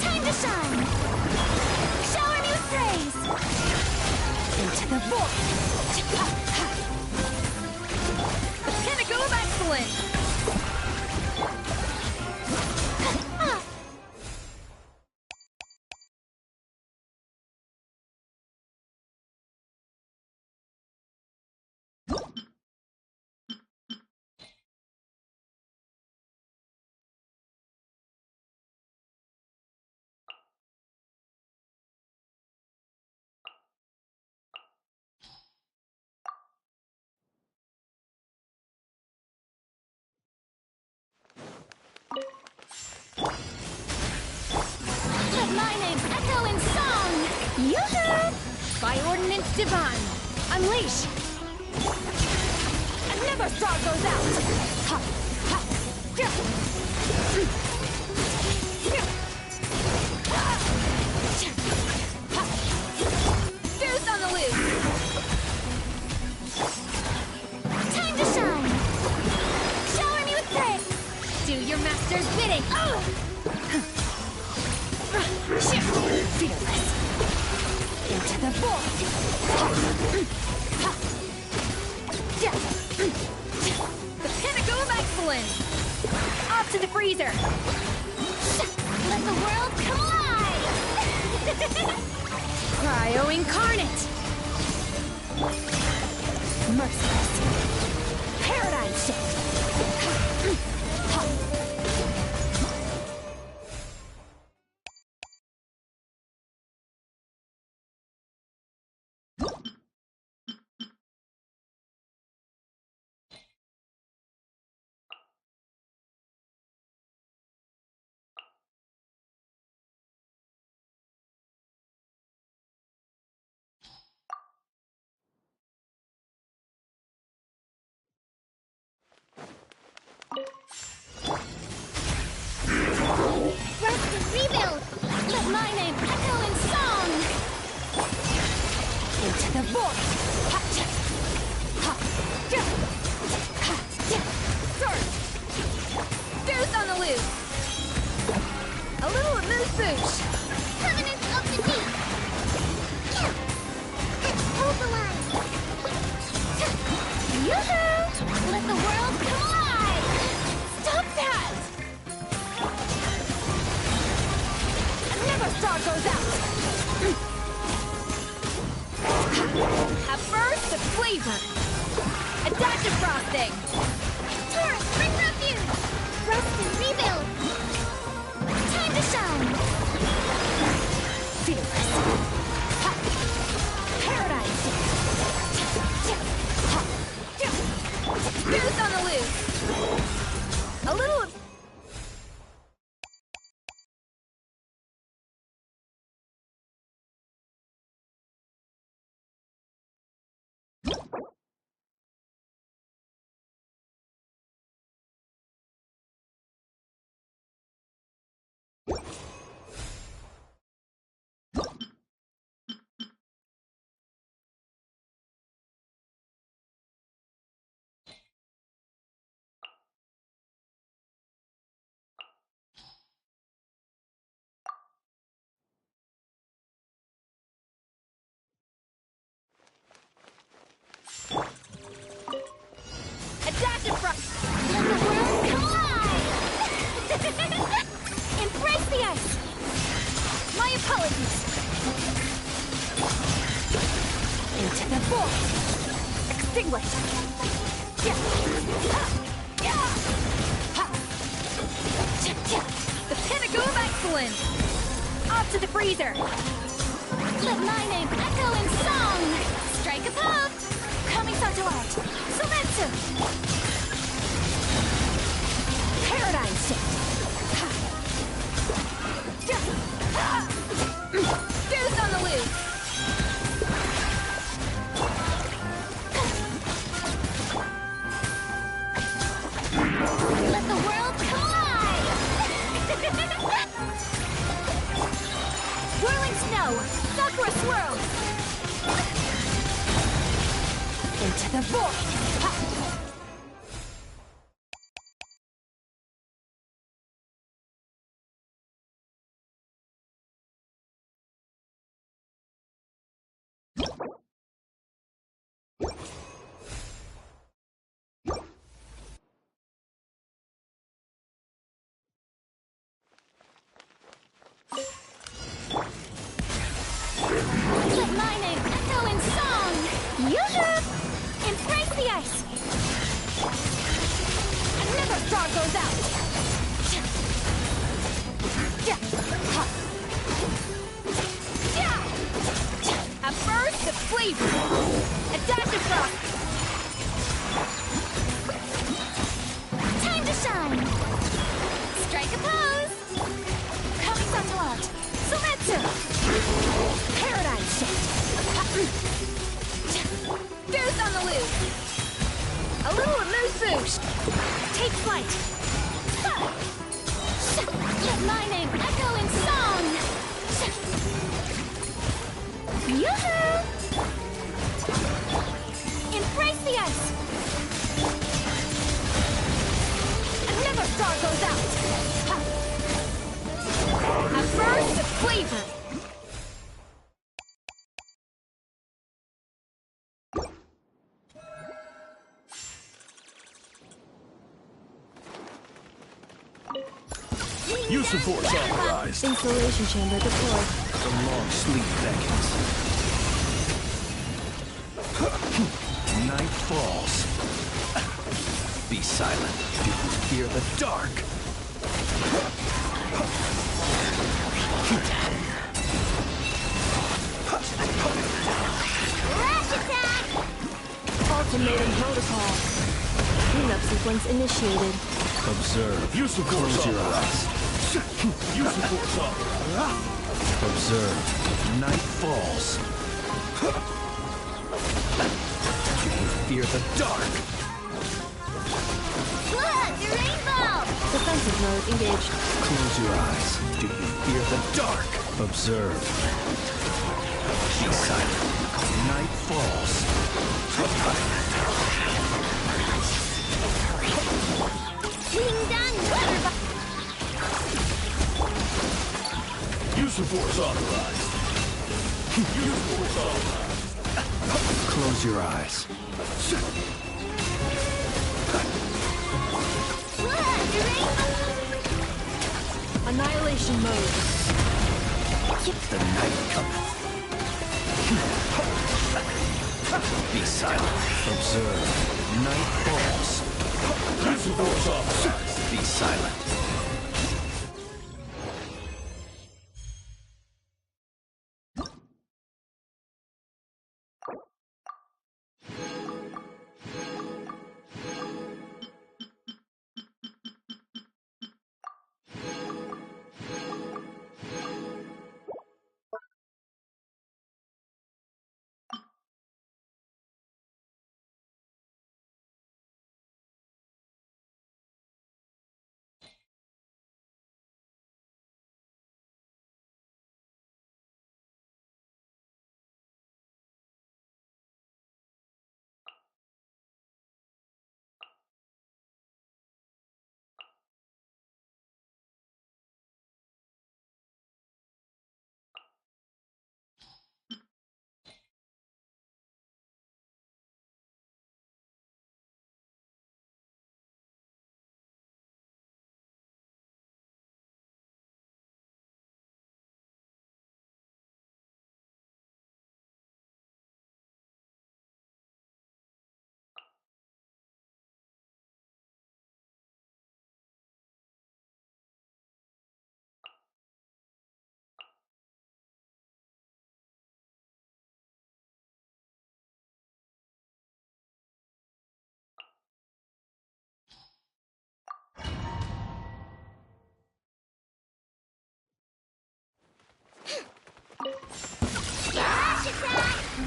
Time to shine! Shower me with praise! Into the void! The pinnacle of excellence! Let my name echo in song! Yoo-hoo! By ordinance divine, unleash! And never star goes out! Ha! Ha! Yeah. Goose on the loose! Time to shine! Shower me with praise! Do your master's bidding! Fearless! Into the void! The pinnacle of excellence! Off to the freezer! Let the world come alive! Cryo Incarnate! Merciless! Paradigm Shift! Rest and rebuild! Let my name echo in song! Into the void! Surge! Deuce on the loose! A little amuse-bouche! Covenant of the Deep! Yeah! Hold the line! Yoo-hoo! Let the world collide! Stop that! Never star goes out! A burst of flavor! A dash of frosting! Taurus, bring refuge! Rest and rebuild! Time to shine! Fearless! Paradise! Deuce on the loose! A little... A dash of frost! Let the world collide! Embrace the ice! My apologies! Into the void! Extinguish! Yeah. Ha. Yeah. Ha. Cha-cha. The pinnacle of excellence! Off to the freezer! Let my name echo in song! Strike a pose! Coming to art! Sometsu! Paradigm Shift! Ha. Yeah. Ha. Deuce on the loose! Let the world collide! Whirling snow! Sakura swirl! Into the void! Ha. Let my name echo in song! Yoo-hoo! Embrace the ice! Never star goes out! Yeah. Ha. Yeah. A burst of flavor! A dash of frost! Time to shine! Strike a pose! Coming to art! Sometsu! Paradigm Shift! Deuce on the loose! A little amuse-bouche! Take flight! Ha. Let my name echo in song! Yoo-hoo! Embrace the ice! Never star goes out! Ha. A burst of flavor! Use of force authorized. Installation chamber deployed. The long sleep beckons. Night falls. Be silent. Do you fear the dark? Rush attack! Ultimatum protocol. Cleanup sequence initiated. Observe. Use the Close force your up. eyes. Use the force up. Observe. Night falls. Do you fear the dark? Look, the rainbow! Defensive mode engaged. Close your eyes. Do you fear the dark? Observe. Be silent. Night falls. Ding dong, weather Use the force authorized. Use force authorized. Close your eyes. Look, the rainbow! Annihilation mode. The night cometh. Be silent. Observe. Night falls. Use the force authorized. Be silent.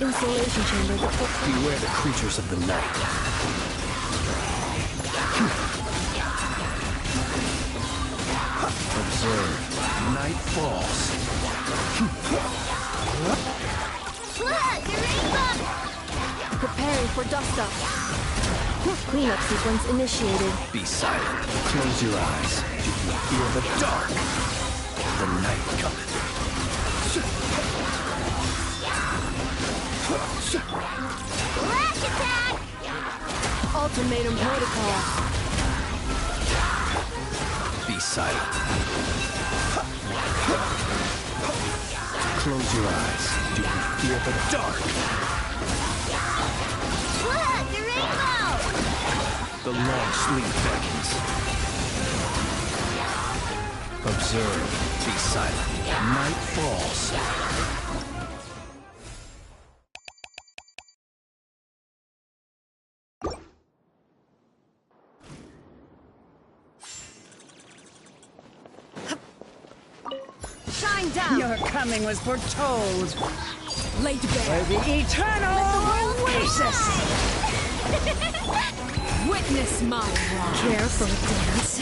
Insulation chamber. Beware the creatures of the night. Observe. Night falls. Look, the rainbow! Preparing for dust up. Cleanup sequence initiated. Be silent. Close your eyes. Do you fear the dark? The night cometh. Rush attack! Ultimatum protocol. Be silent. Close your eyes. Do you fear the dark? Look, the rainbow! The long sleep beckons. Observe. Be silent. Night falls. Shine down. Your coming was foretold. Laid bare. By the eternal Oasis! Witness my wrath. Care for a dance.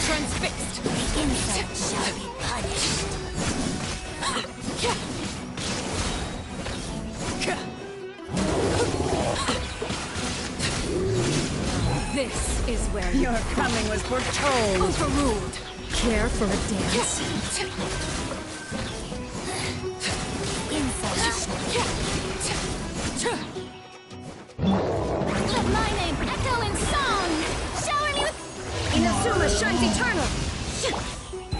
Transfixed. The insult shall be punished. This is where Your coming was foretold. overruled. Care for a dance. Let my name echo in song! Shower me with... Inazuma shines eternal.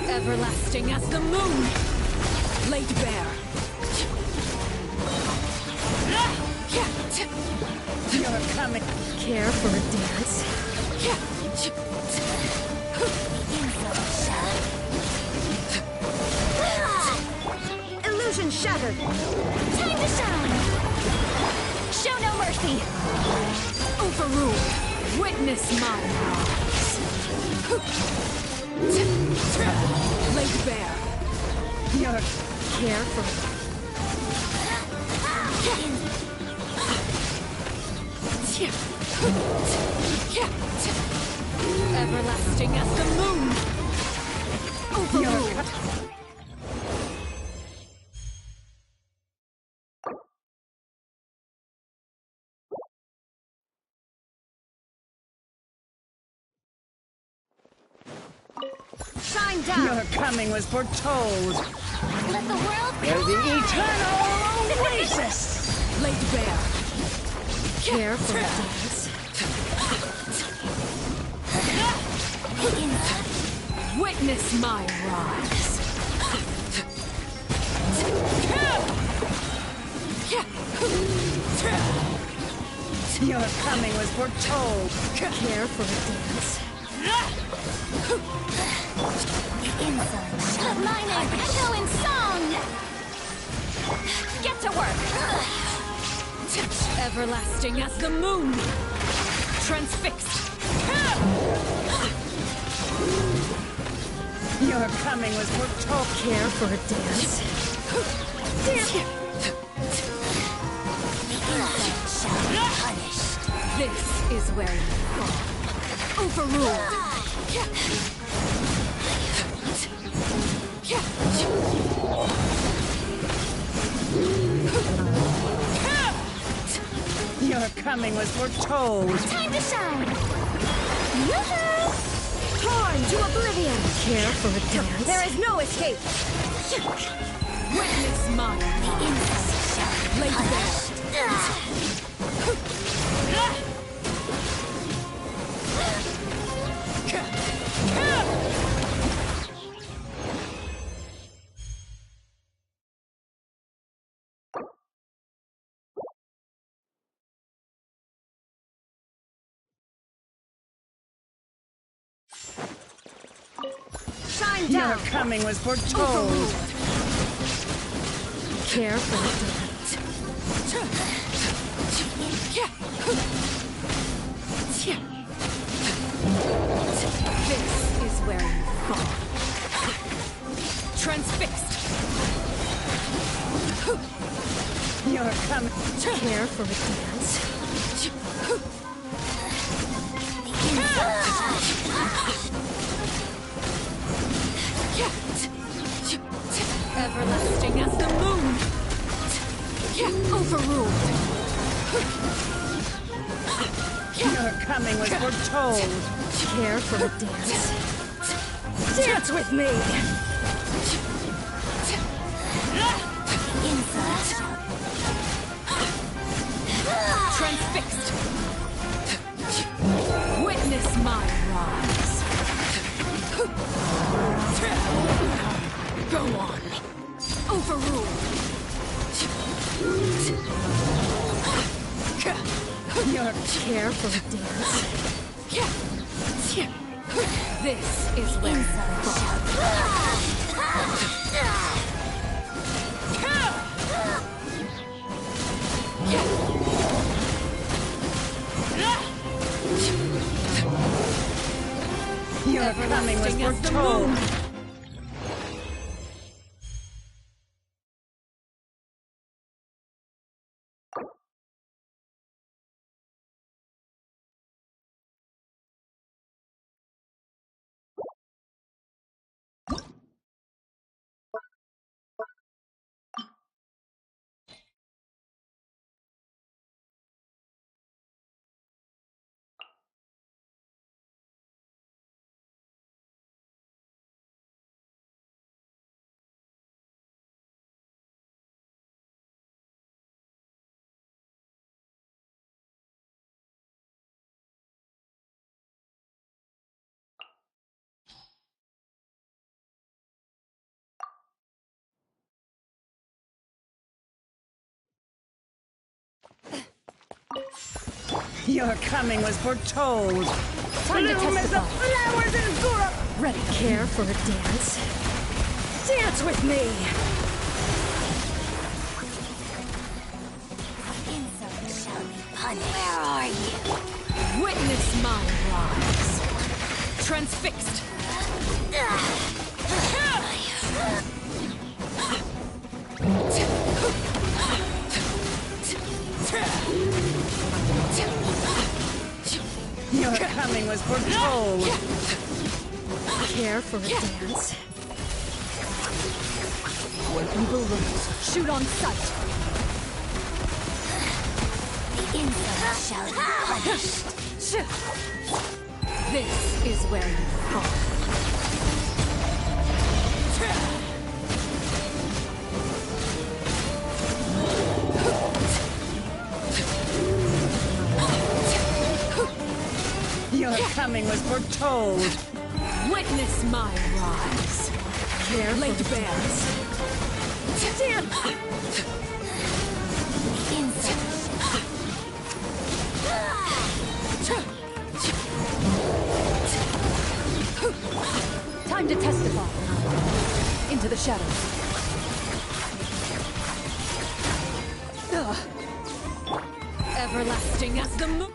Everlasting as the moon. Laid bare. You're coming. Care for a dance? Illusion shattered. Time to shine! Show no mercy! Overruled. Witness my rise. Laid bare. You're Care for Everlasting as the moon. Overruled. Shine down. Your coming was foretold. Let the world You're the eternal oasis. Laid bare. care for a dance? Witness my rise. Your coming was foretold. Care for a dance? Let my name echo in song! Get to work! Everlasting as the moon. Transfixed. Your coming was foretold. Care for a dance? This is where you fall. Overruled. Your coming was foretold. Time to shine! Yoo-hoo! Torn to oblivion! Care for a dance? There is no escape. Witness mine. Laid bare. Shine Your down. coming was foretold. Care for a dance? This is where you fall. Transfixed. Your coming. Care for a dance? Everlasting as the moon. Overruled. Your coming was foretold. Care for a dance? Dance with me. Transfixed. Witness my rise. Go on. Overruled. Your Care for a dance? This is where you fall. Your coming was Everlasting as the foretold. moon. Your coming was foretold. Time to Bloom as the testify. flowers in Gura. Ready. Care for a dance? Dance with me! Insult shall be punished. Where are you? Witness my rise. Transfixed. Your coming was foretold. Care for a dance? When evil looks, shoot on sight. The insult shall be punished. This is where you fall. Your coming was foretold. Witness my rise. Care laid bears. Time to testify. Into the shadows. Everlasting as the moon.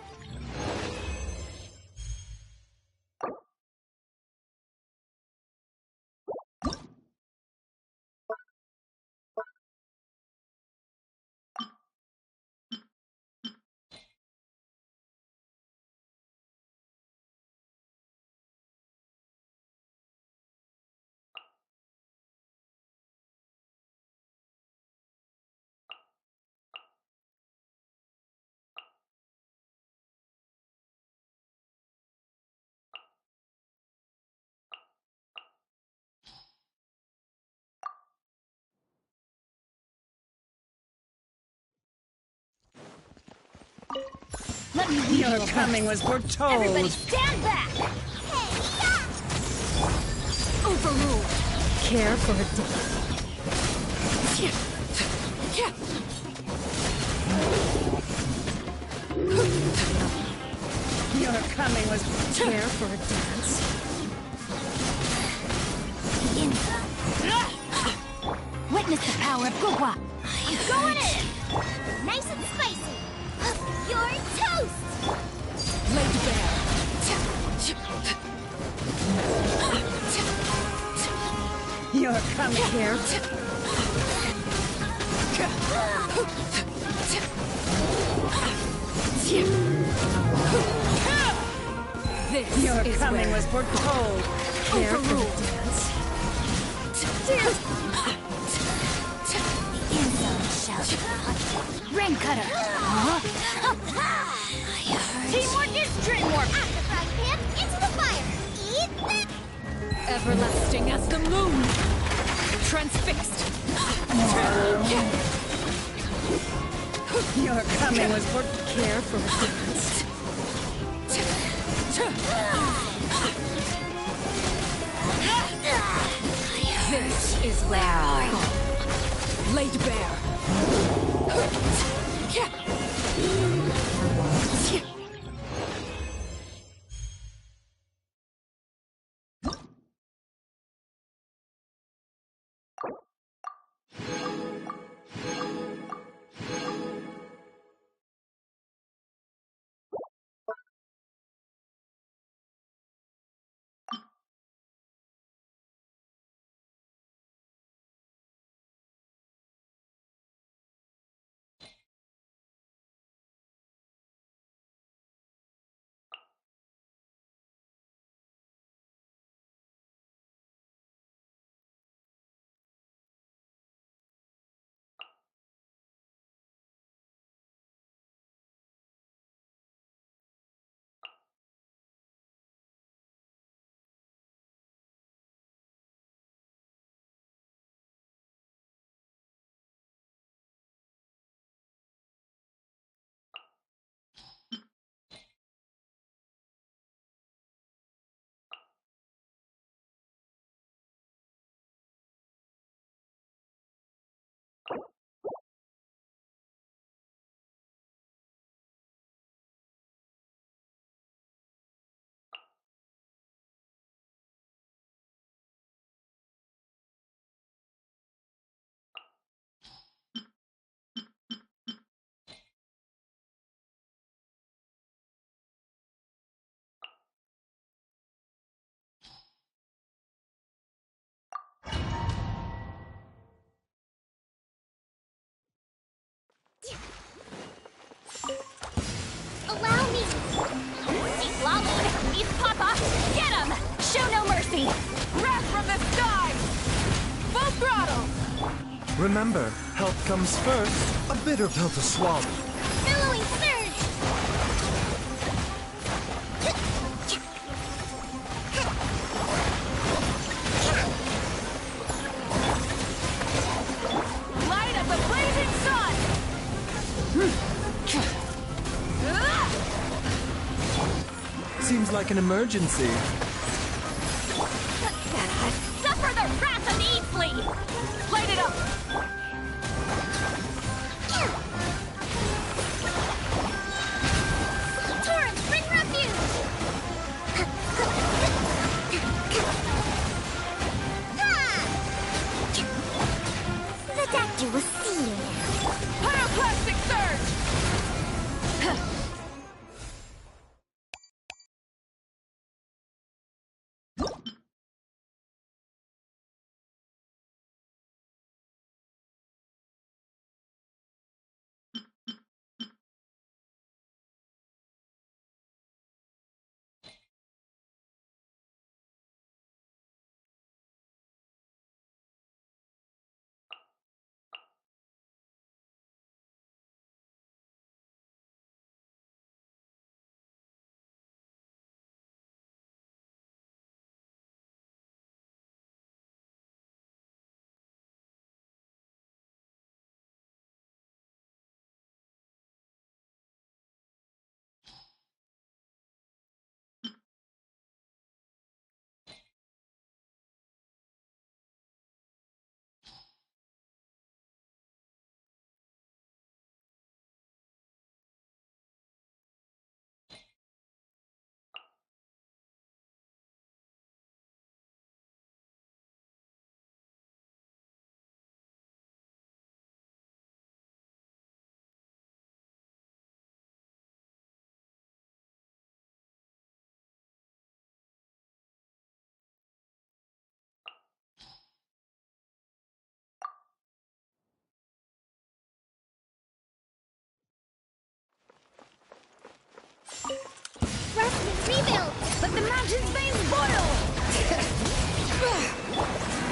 Let me lead Your coming was foretold. Everybody stand back! Overruled. Care for a Your coming was care for a dance. Witness the power of Gugwa. Going in! Nice and spicy! You're toast! Laid bare. Your coming Care. This Your is coming where was foretold. care for a dance. Rain cutter. Teamwork is dreamwork! Out the frying pan, into the fire! Eat that! Everlasting as the moon. Transfixed. Your coming was for Care for a dance. This is where I go. Laid bare. Remember, health comes first. A bitter pill to swallow. Billowing surge! Light of the blazing sun! Seems like an emergency. Suffer the wrath of the Eat Flea! Light it up! Torrents, bring refuge! The doctor will see you now. Pyroclastic surge! Rusty, rebuild! Let the mountain's veins boil!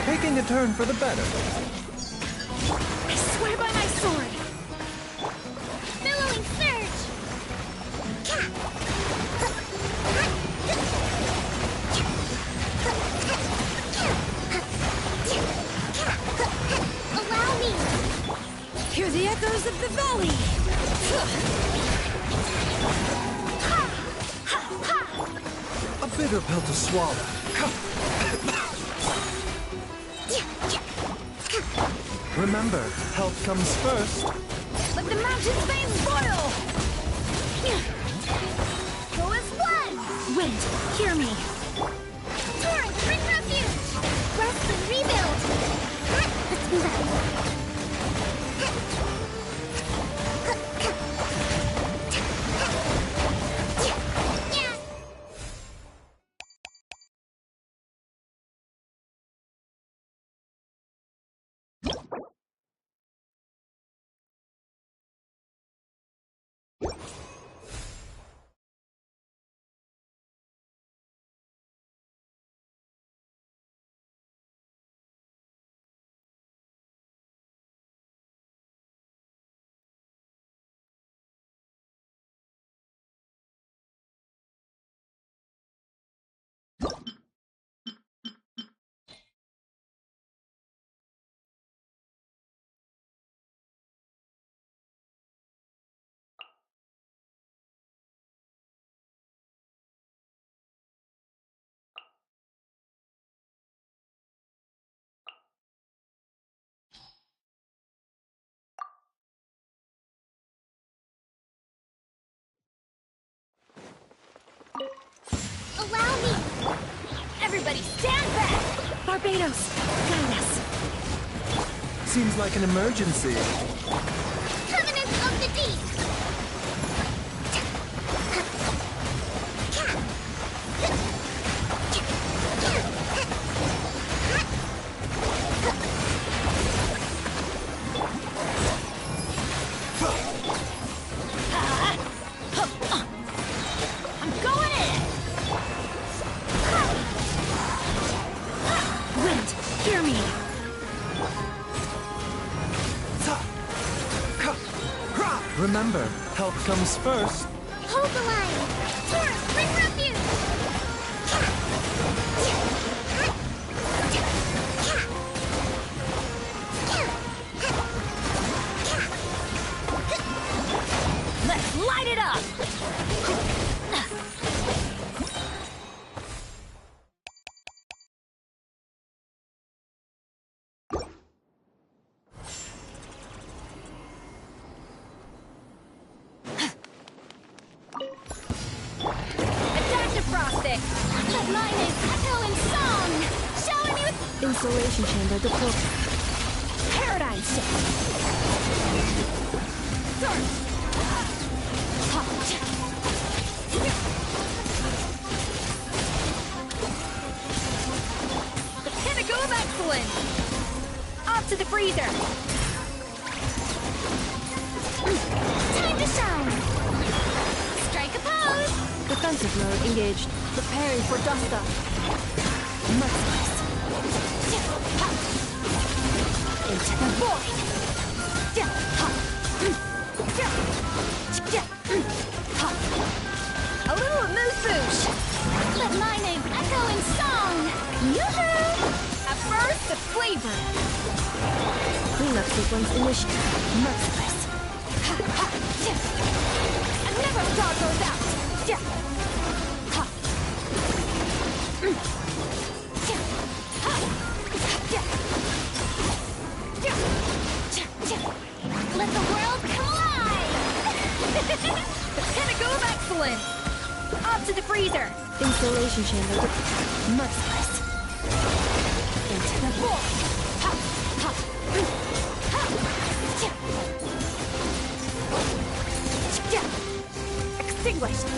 Taking a turn for the better. I swear by my sword! Billowing surge! Allow me! Hear the echoes of the valley! A bitter pill to swallow. Remember, health comes first. Let the mountain's veins boil! Go as one! Wind, hear me! Torrents, bring refuge! Rusty, rebuild! Let's move out. Allow me! Everybody stand back! Barbados, guide us! Seems like an emergency. Covenant of the Deep! I'm going in! Wind, hear me! Remember, help comes first. Hold the line! Here, bring refuge! Let's light it up! Let lightning echo in song! Showing you Insulation chamber deployed. Paradigm shift! the pinnacle of excellence! Off to the freezer! Time to shine! Strike a pose! Defensive mode engaged. Preparing for dust up. Merciless! Into the void! A little amuse-bouche! Let my name echo in song! Yoo-hoo! A burst of flavor! Cleanup sequence initiated. Merciless! Another star goes out! Let the world come alive! The pinnacle of excellence! Off to the freezer! Insulation chamber Merciless! Into the void! Extinguished!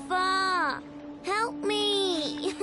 Tifa! Help me!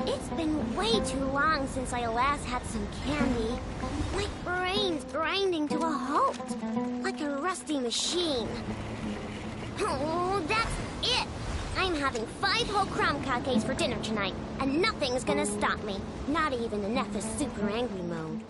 It's been way too long since I last had some candy. My brain's grinding to a halt, like a rusty machine. Oh, that's it! I'm having 5 whole crumb cupcakes for dinner tonight, and nothing's gonna stop me. Not even Nepha's super angry mode.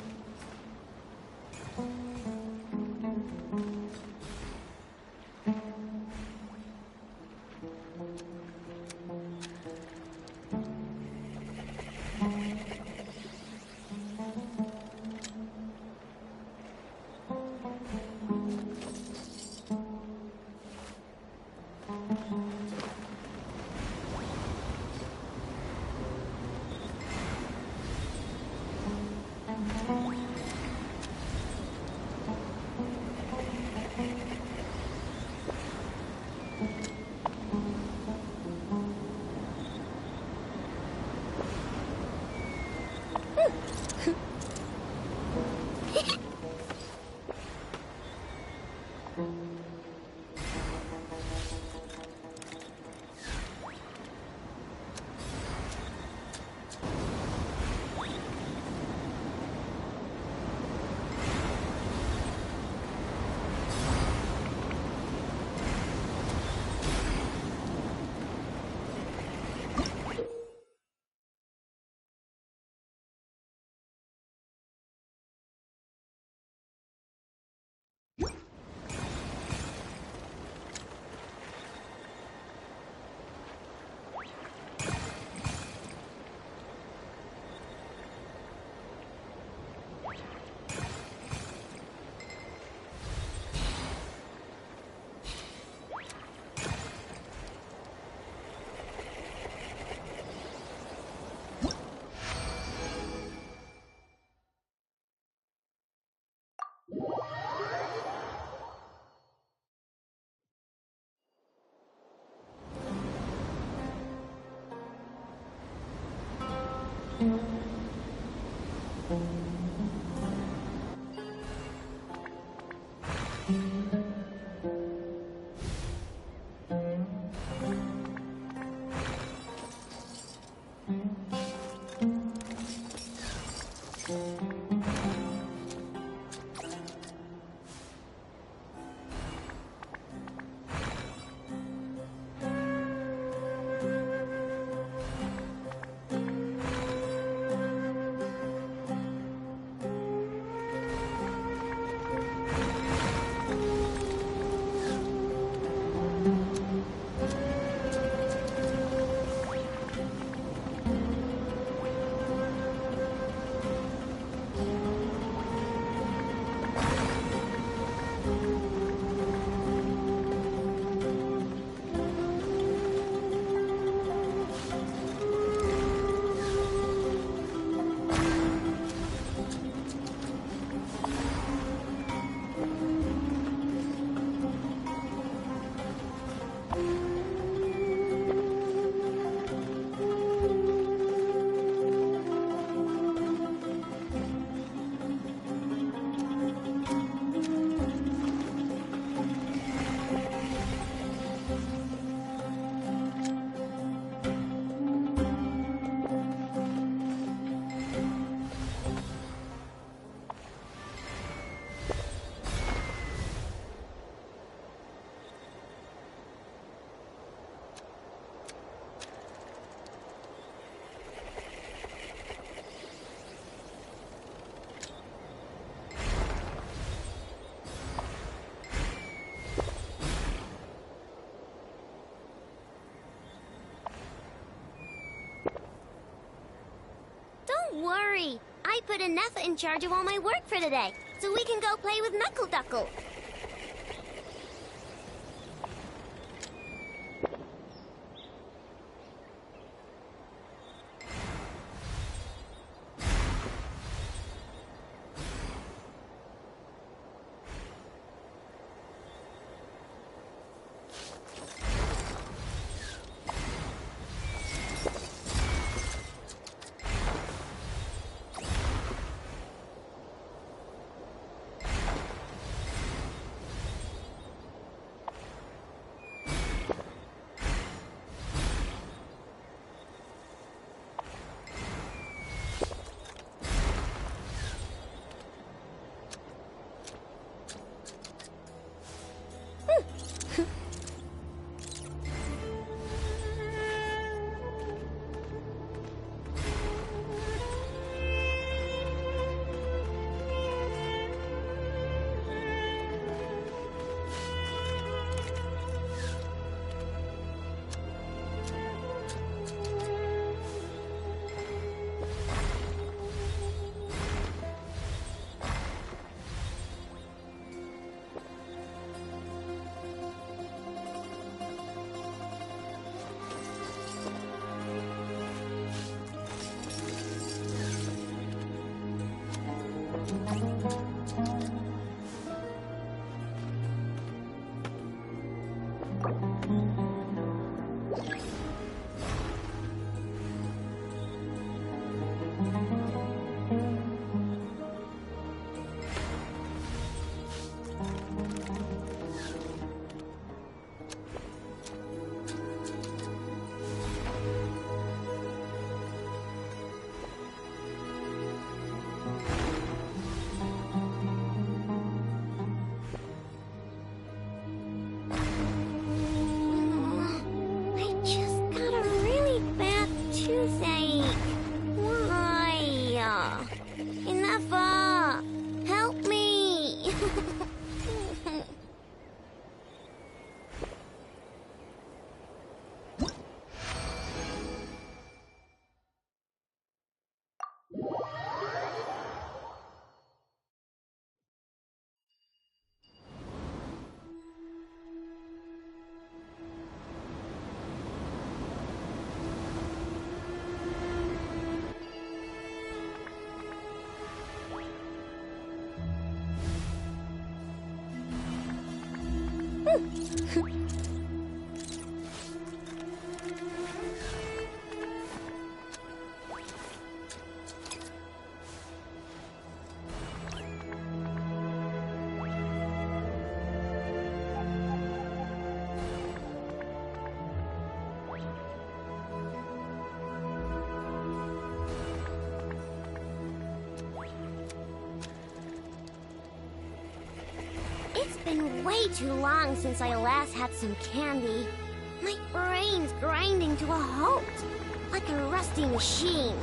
hurry! I put Anetha in charge of all my work for today, so we can go play with Knuckle Duckle. It's been way too long since I last had some candy. My brain's grinding to a halt, like a rusty machine.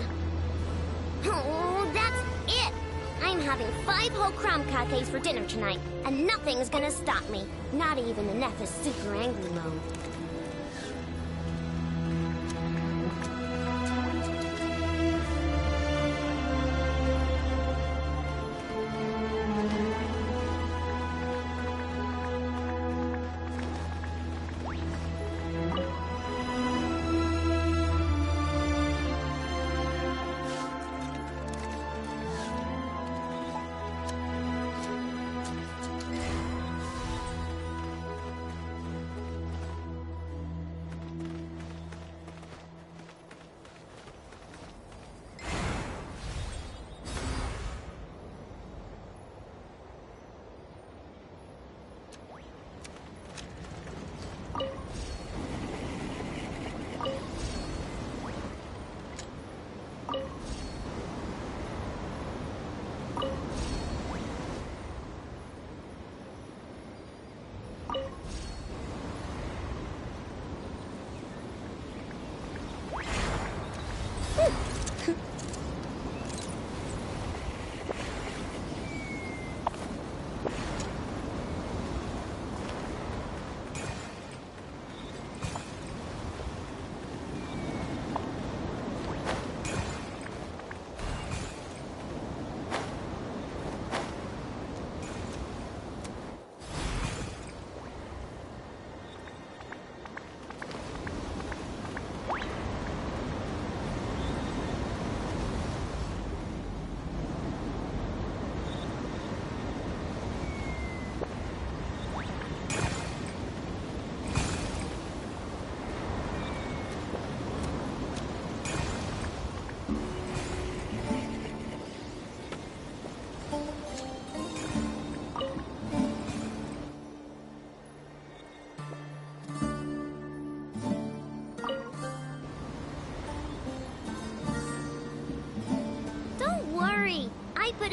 Oh, that's it! I'm having 5 whole crumb cupcakes for dinner tonight, and nothing's gonna stop me. Not even Anetha's super angry mode.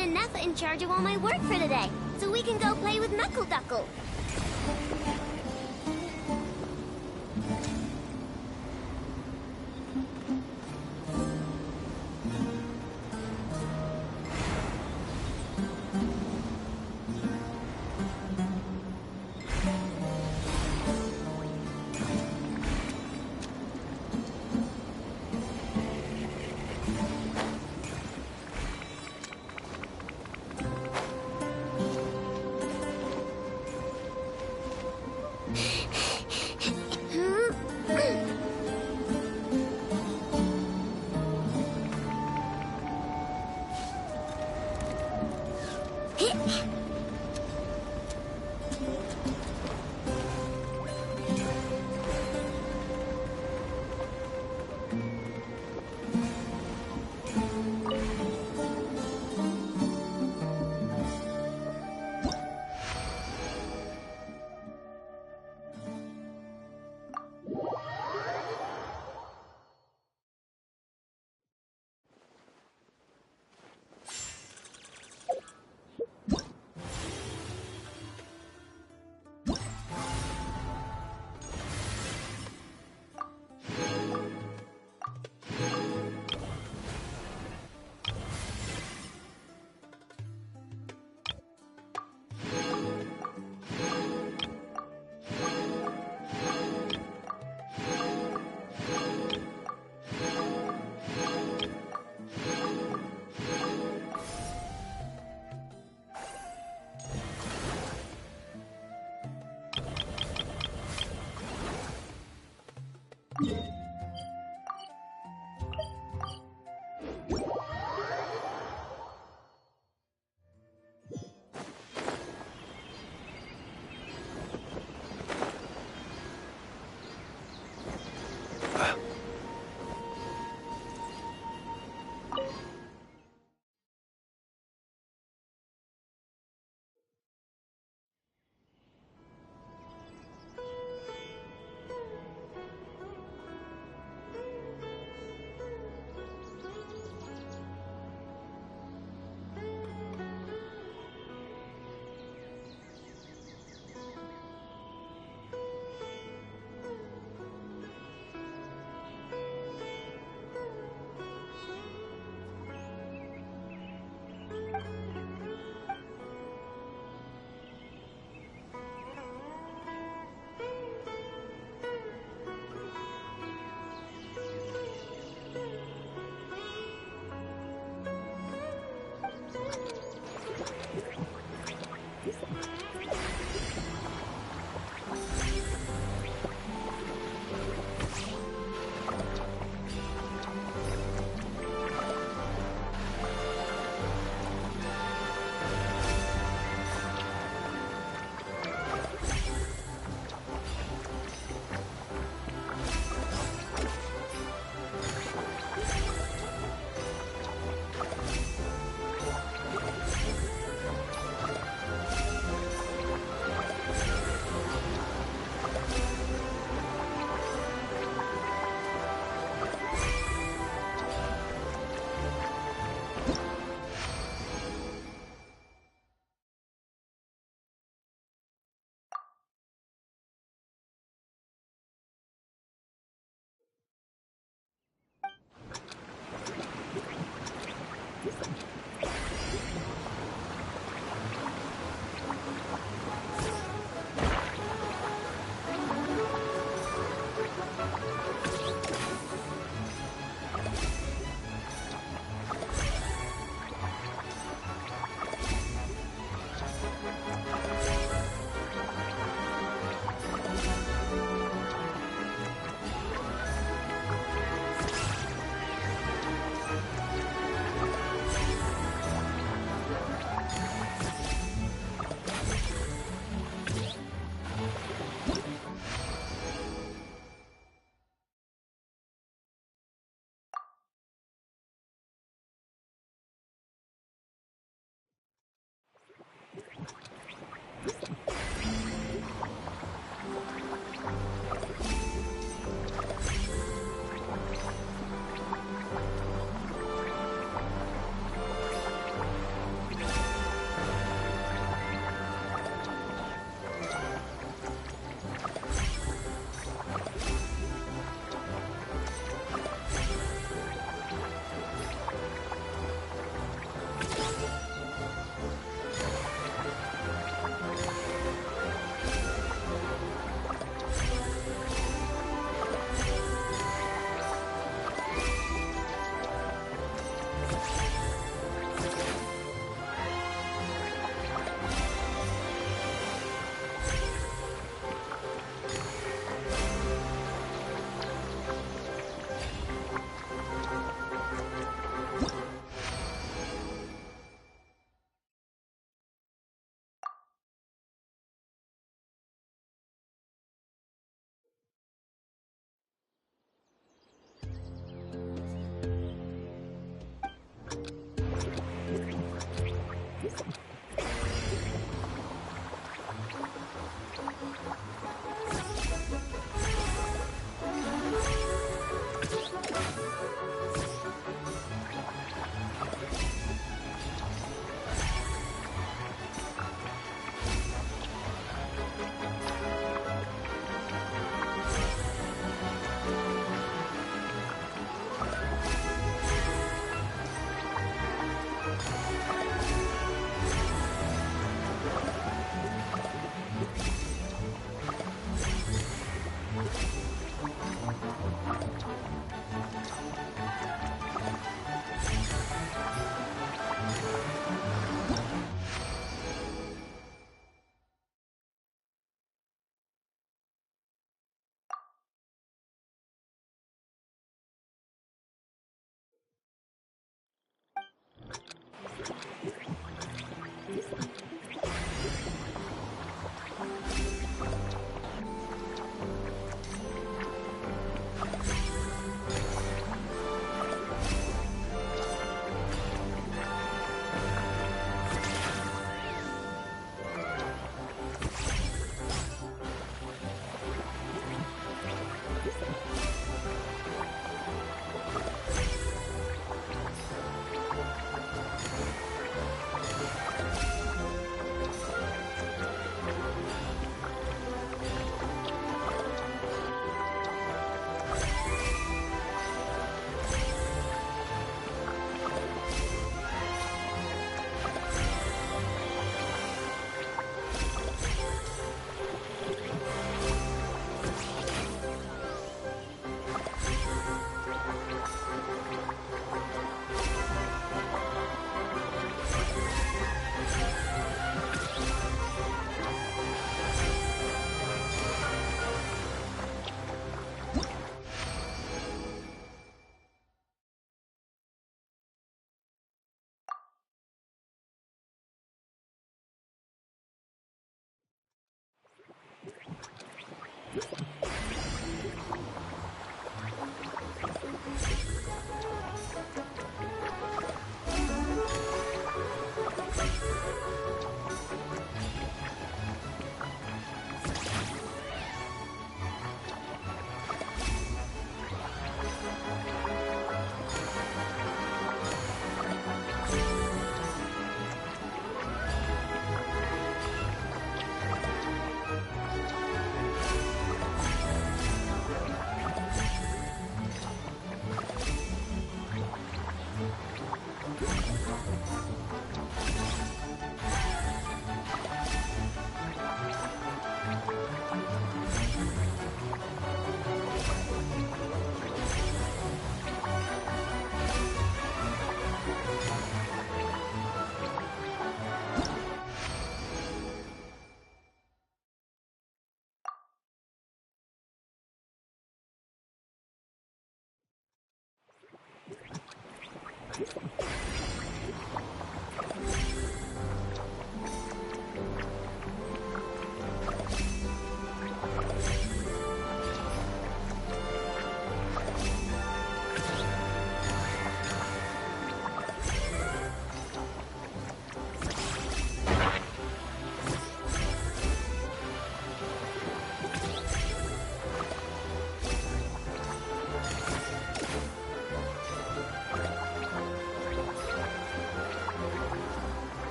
put Nefa in charge of all my work for the day, so we can go play with Knuckle Duckle.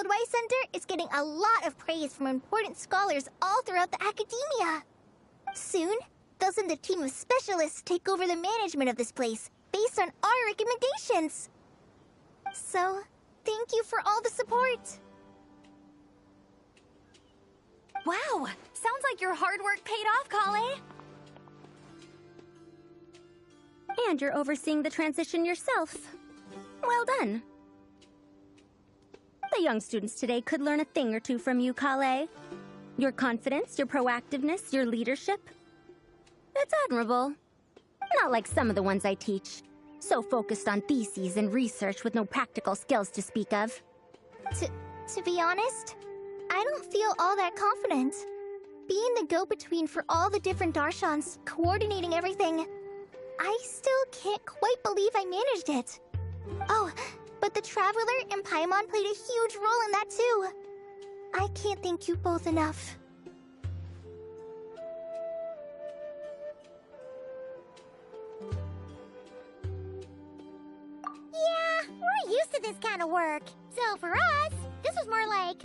Fieldwise Center is getting a lot of praise from important scholars all throughout the academia. Soon, they'll send a team of specialists to take over the management of this place based on our recommendations. So, thank you for all the support. Wow! Sounds like your hard work paid off, Kale. And you're overseeing the transition yourself. Well done. The young students today could learn a thing or two from you, Kale. Your confidence, your proactiveness, your leadership. It's admirable. Not like some of the ones I teach. So focused on theses and research with no practical skills to speak of. To be honest, I don't feel all that confident. Being the go-between for all the different Darshans, coordinating everything, I still can't quite believe I managed it. Oh, but the Traveler and Paimon played a huge role in that too. I can't thank you both enough. Yeah, we're used to this kind of work. So for us, this was more like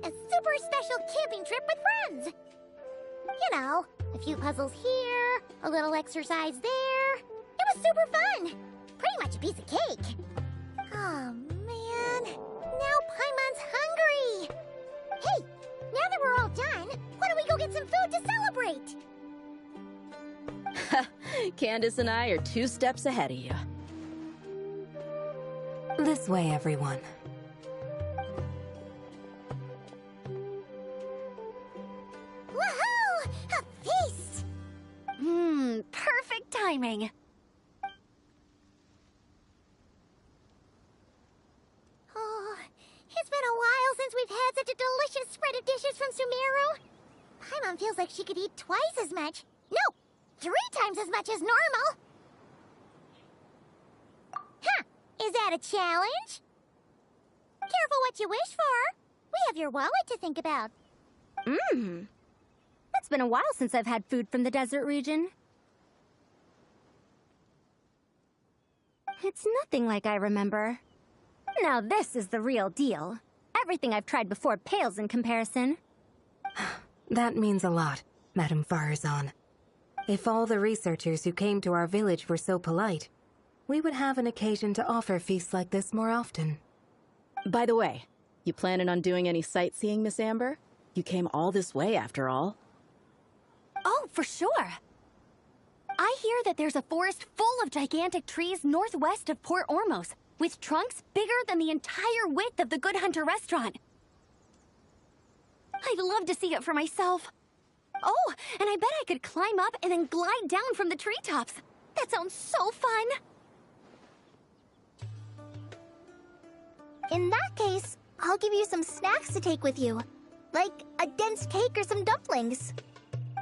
a super special camping trip with friends. You know, a few puzzles here, a little exercise there. It was super fun. Pretty much a piece of cake. Oh, man. Now Paimon's hungry. Hey, now that we're all done, why don't we go get some food to celebrate? Candace and I are 2 steps ahead of you. This way, everyone. Woohoo! A feast! Perfect timing. Oh, it's been a while since we've had such a delicious spread of dishes from Sumeru. Paimon feels like she could eat twice as much. No, 3 times as much as normal. Huh, is that a challenge? Careful what you wish for. We have your wallet to think about. It's been a while since I've had food from the desert region. It's nothing like I remember. Now this is the real deal. Everything I've tried before pales in comparison. That means a lot, Madame Farazan. If all the researchers who came to our village were so polite, we would have an occasion to offer feasts like this more often. By the way, you planning on doing any sightseeing, Miss Amber? You came all this way, after all. Oh, for sure. I hear that there's a forest full of gigantic trees northwest of Port Ormos, with trunks bigger than the entire width of the Good Hunter restaurant. I'd love to see it for myself. Oh, and I bet I could climb up and then glide down from the treetops. That sounds so fun. In that case, I'll give you some snacks to take with you. Like a dense cake or some dumplings.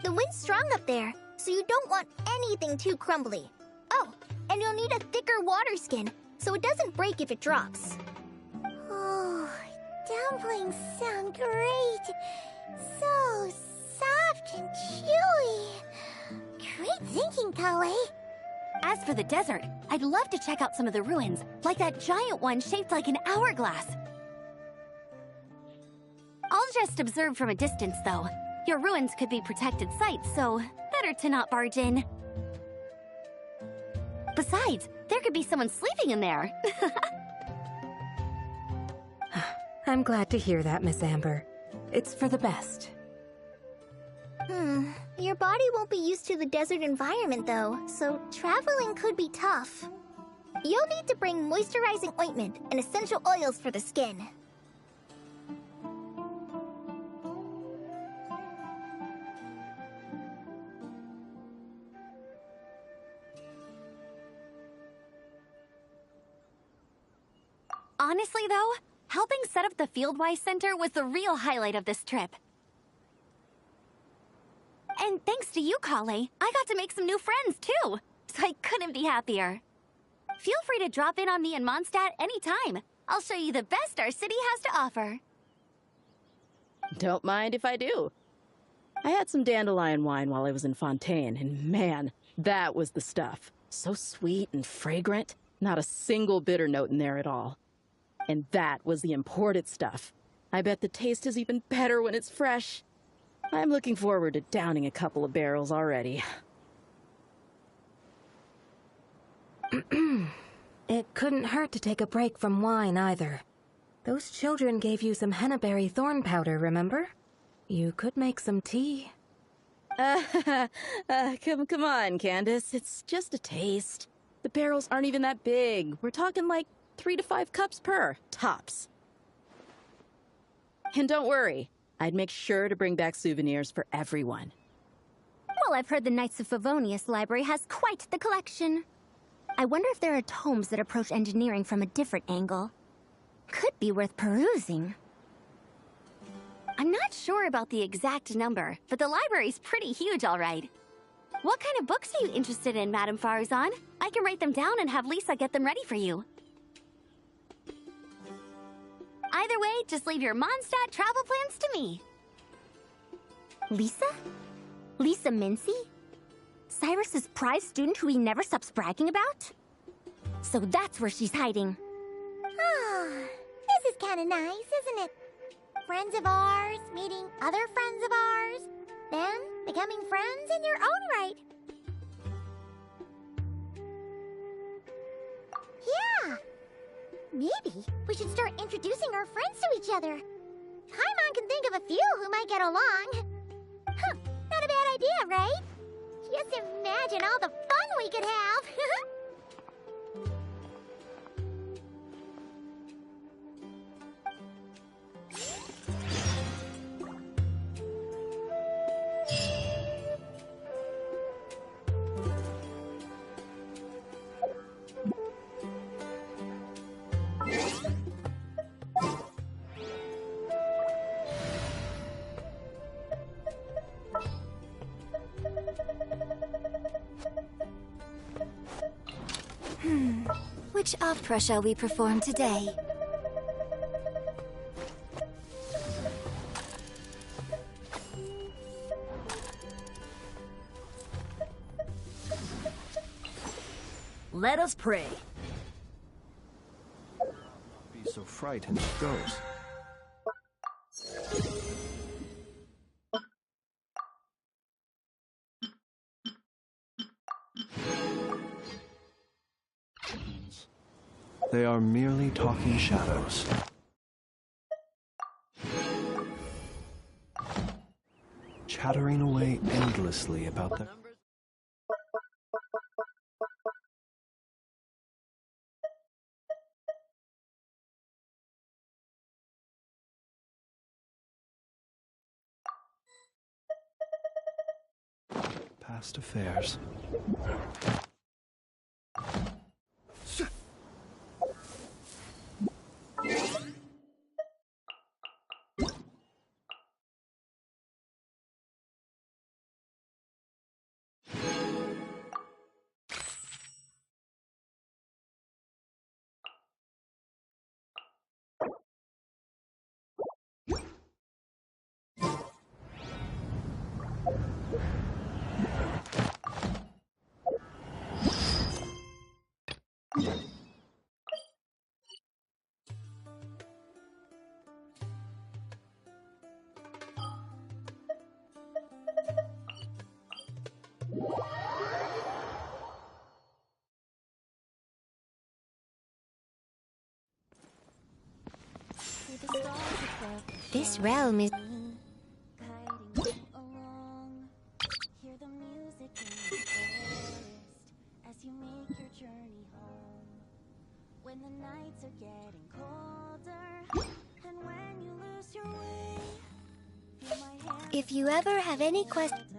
The wind's strong up there, so you don't want anything too crumbly. Oh, and you'll need a thicker water skin, so it doesn't break if it drops. Oh, dumplings sound great. So soft and chewy. Great thinking, Kale. As for the desert, I'd love to check out some of the ruins, like that giant one shaped like an hourglass. I'll just observe from a distance, though. Your ruins could be protected sites, so better to not barge in. Besides, there could be someone sleeping in there. I'm glad to hear that, Miss Amber. It's for the best. Your body won't be used to the desert environment, though, so traveling could be tough. You'll need to bring moisturizing ointment and essential oils for the skin. Honestly, though, helping set up the Fieldwise Center was the real highlight of this trip. And thanks to you, Kale, I got to make some new friends, too. So I couldn't be happier. Feel free to drop in on me in Mondstadt anytime. I'll show you the best our city has to offer. Don't mind if I do. I had some dandelion wine while I was in Fontaine, and man, that was the stuff. So sweet and fragrant. Not a single bitter note in there at all. And that was the imported stuff. I bet the taste is even better when it's fresh. I'm looking forward to downing a couple of barrels already. It couldn't hurt to take a break from wine either. Those children gave you some hennaberry thorn powder, remember? You could make some tea. Come on, Candace. It's just a taste. The barrels aren't even that big. We're talking like 3 to 5 cups per, tops. And don't worry, I'd make sure to bring back souvenirs for everyone. Well, I've heard the Knights of Favonius library has quite the collection. I wonder if there are tomes that approach engineering from a different angle. Could be worth perusing. I'm not sure about the exact number, but the library's pretty huge, all right. What kind of books are you interested in, Madame Faruzan? I can write them down and have Lisa get them ready for you. Either way, just leave your Mondstadt travel plans to me. Lisa? Lisa Mincy? Cyrus's prize student who he never stops bragging about? So that's where she's hiding. Ah, this is kind of nice, isn't it? Friends of ours meeting other friends of ours, then becoming friends in your own right. Yeah, maybe we should start introducing our friends to each other. Paimon can think of a few who might get along. Huh, not a bad idea, right? Just imagine all the fun we could have. Which opera shall we perform today? Let us pray. Be so frightened of ghosts. They are merely talking shadows. Chattering away endlessly about their... past affairs. This realm is... When the nights are getting colder, and when you lose your way, feel my hand. If you ever have any questions...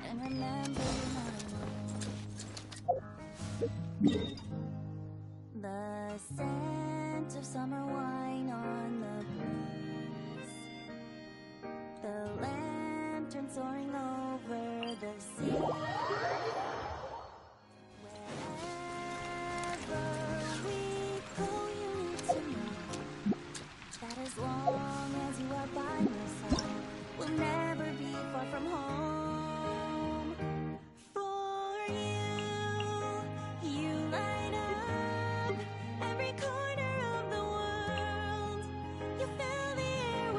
And remember you're not alone. The scent of summer wine on the breeze. The lantern soaring over the sea. As long as you are by my side, we'll never be far from home. For you light up every corner of the world. You fill the air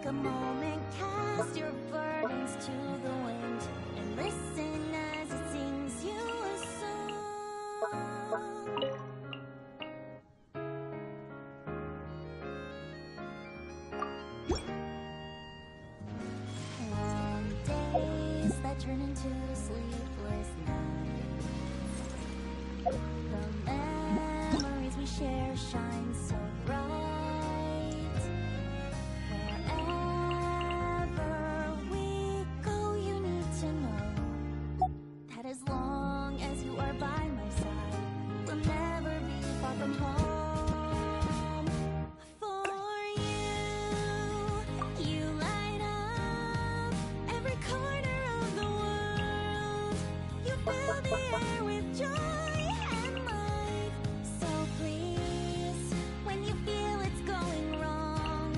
take a moment, cast your burdens to the wind, and listen as it sings you a song. On days that turn into sleepless nights, the memories we share shine so bright. Wherever we go, you need to know that as long as you are by my side, we'll never be far from home. For you light up every corner of the world. You fill the air with joy and life. So please, when you feel it's going wrong,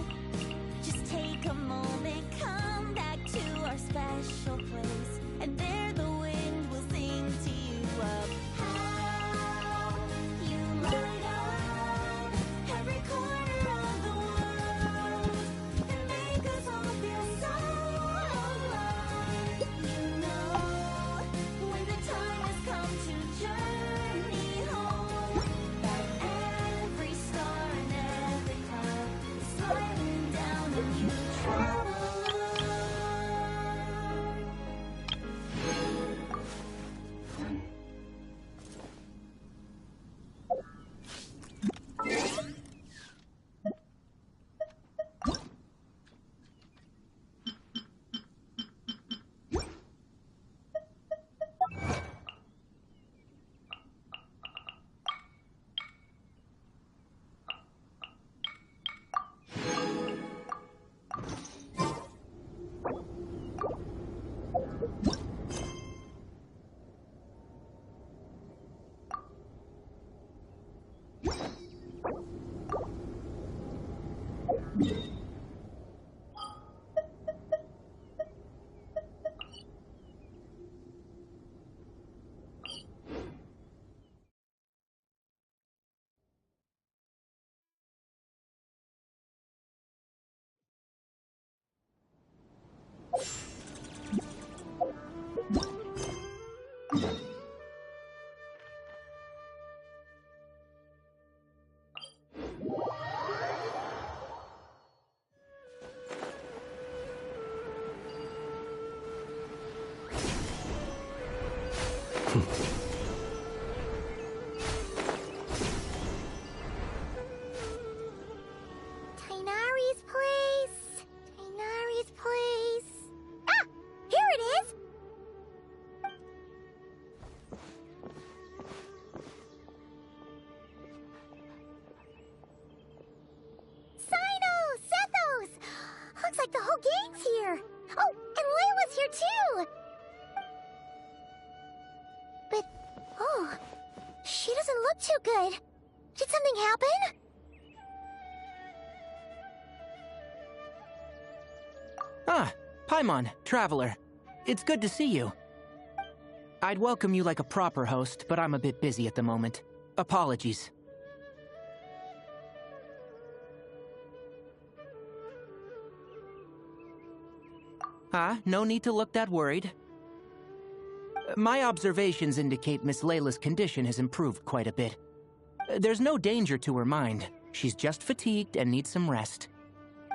just take a moment, come back to our special place, and there the wind will sing to you of how you light up every corner of the world and make us all feel so alive. You know, when the time has come to journey home, that every star and every cloud is smiling down on you, traveler. Tighnari's place. Tighnari's place. Ah! Here it is! Sino! Sethos! Looks like the whole gang's here. Oh, and Layla's here too! But, oh, she doesn't look too good. Did something happen? Ah, Paimon, Traveler. It's good to see you. I'd welcome you like a proper host, but I'm a bit busy at the moment. Apologies. No need to look that worried. My observations indicate Miss Layla's condition has improved quite a bit. There's no danger to her mind. She's just fatigued and needs some rest.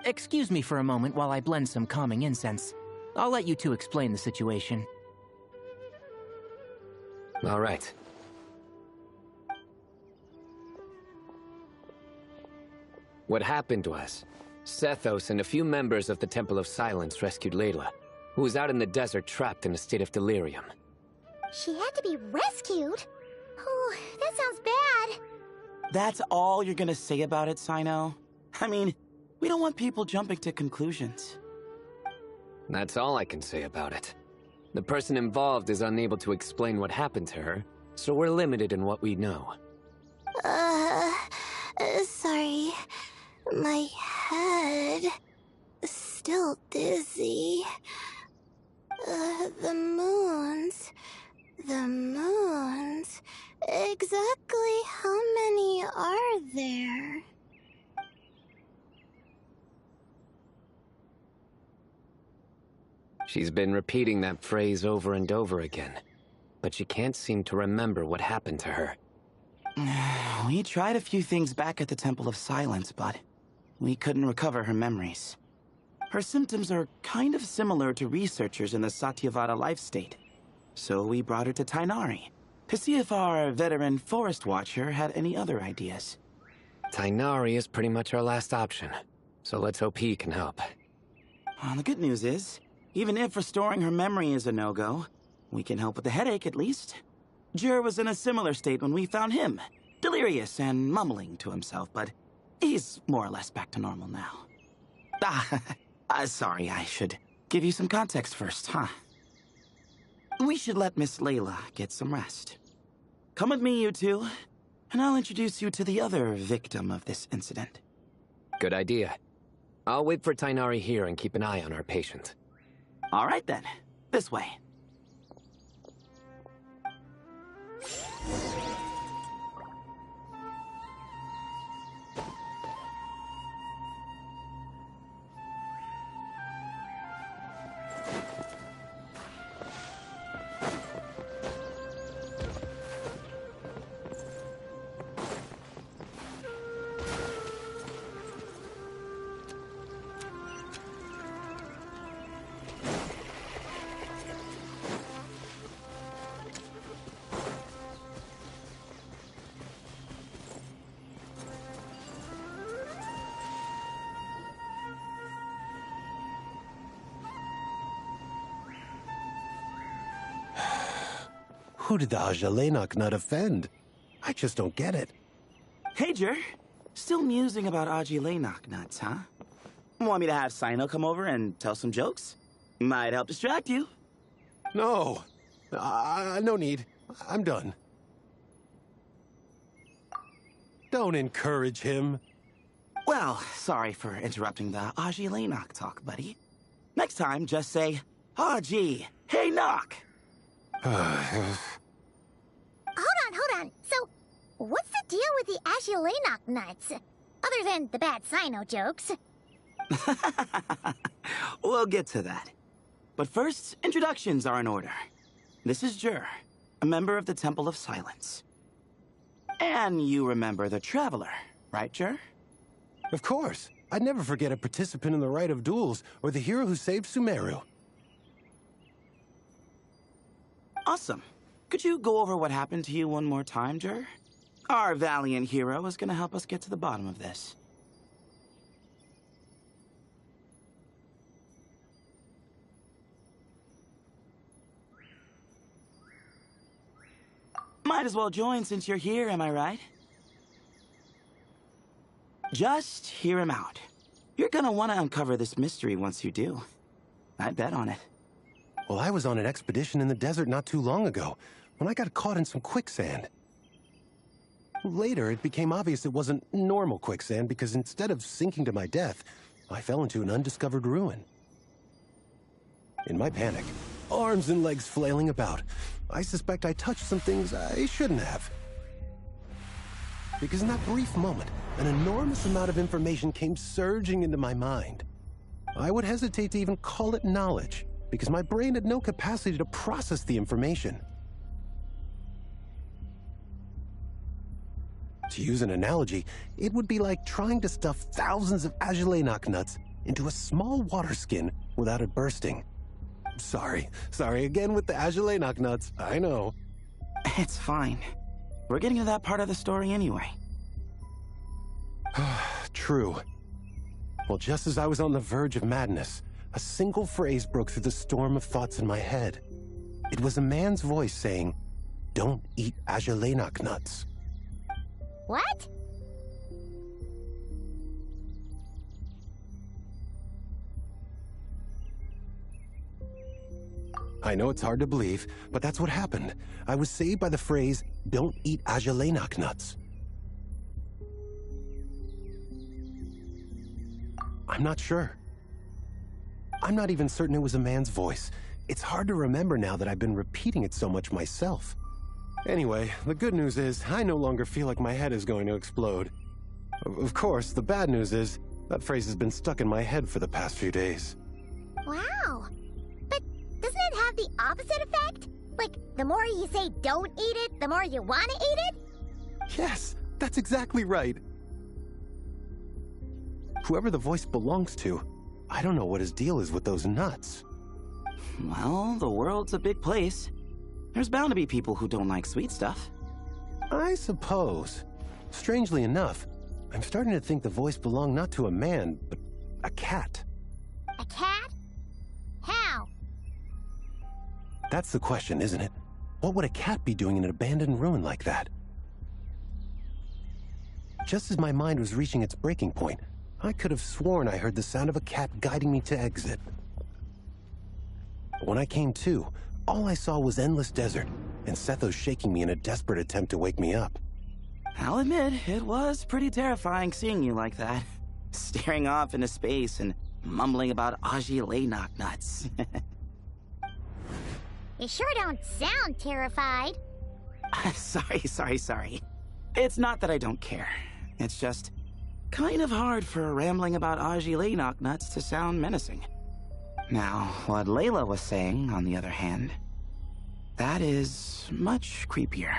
Excuse me for a moment while I blend some calming incense. I'll let you two explain the situation. All right. What happened was, Sethos and a few members of the Temple of Silence rescued Layla, who was out in the desert trapped in a state of delirium. She had to be rescued? Oh, that sounds bad. That's all you're gonna say about it, Sino? I mean, we don't want people jumping to conclusions. That's all I can say about it. The person involved is unable to explain what happened to her, so we're limited in what we know. Sorry. My head is still dizzy. The moons. Exactly how many are there? She's been repeating that phrase over and over again, but she can't seem to remember what happened to her. We tried a few things back at the Temple of Silence, but we couldn't recover her memories. Her symptoms are kind of similar to researchers in the Satyavada life state. So we brought her to Tighnari to see if our veteran forest watcher had any other ideas. Tighnari is pretty much our last option, so let's hope he can help. Well, the good news is, even if restoring her memory is a no-go, we can help with the headache at least. Jur was in a similar state when we found him, delirious and mumbling to himself, but he's more or less back to normal now. Sorry, I should give you some context first, huh? We should let Miss Layla get some rest. Come with me, you two, and I'll introduce you to the other victim of this incident. Good idea. I'll wait for Tighnari here and keep an eye on our patient. All right then, this way. Who did the Ajalenok not offend? I just don't get it. Hey, Jur. Still musing about Ajalenok nuts, huh? Want me to have Cyno come over and tell some jokes? Might help distract you. No. No need. I'm done. Don't encourage him. Well, sorry for interrupting the Ajalenok talk, buddy. Next time, just say, Aji, hey, knock! Hold on. So, what's the deal with the Ajalenok nuts? Other than the bad Cyno jokes. We'll get to that. But first, introductions are in order. This is Jur, a member of the Temple of Silence. And you remember the Traveler, right, Jur? Of course. I'd never forget a participant in the Rite of Duels or the hero who saved Sumeru. Awesome. Could you go over what happened to you one more time, Jur? Our valiant hero is gonna help us get to the bottom of this. Might as well join since you're here, am I right? Just hear him out. You're gonna want to uncover this mystery once you do. I'd bet on it. Well, I was on an expedition in the desert not too long ago, when I got caught in some quicksand. Later, it became obvious it wasn't normal quicksand because instead of sinking to my death, I fell into an undiscovered ruin. In my panic, arms and legs flailing about, I suspect I touched some things I shouldn't have. Because in that brief moment, an enormous amount of information came surging into my mind. I would hesitate to even call it knowledge, because my brain had no capacity to process the information. To use an analogy, it would be like trying to stuff thousands of Ajalenok nuts into a small water skin without it bursting. Sorry again with the Ajalenok nuts, I know. It's fine. We're getting to that part of the story anyway. True. Well, just as I was on the verge of madness, a single phrase broke through the storm of thoughts in my head. It was a man's voice saying, "Don't eat Ajalenok nuts." What? I know it's hard to believe, but that's what happened. I was saved by the phrase, "Don't eat Ajalenok nuts." I'm not sure. I'm not even certain it was a man's voice. It's hard to remember now that I've been repeating it so much myself. Anyway, the good news is I no longer feel like my head is going to explode. Of course, the bad news is that phrase has been stuck in my head for the past few days. Wow. But the opposite effect? Like, the more you say don't eat it, the more you want to eat it? Yes, that's exactly right. Whoever the voice belongs to, I don't know what his deal is with those nuts. Well, the world's a big place. There's bound to be people who don't like sweet stuff. I suppose. Strangely enough, I'm starting to think the voice belonged not to a man, but a cat. A cat? How? That's the question, isn't it? What would a cat be doing in an abandoned ruin like that? Just as my mind was reaching its breaking point, I could have sworn I heard the sound of a cat guiding me to exit. When I came to, all I saw was endless desert, and Sethos shaking me in a desperate attempt to wake me up. I'll admit, it was pretty terrifying seeing you like that. Staring off into space and mumbling about Aji Laynok nuts. You sure don't sound terrified. Sorry. It's not that I don't care. It's just kind of hard for rambling about Aji Laynok nuts to sound menacing. Now, what Layla was saying, on the other hand, that is much creepier.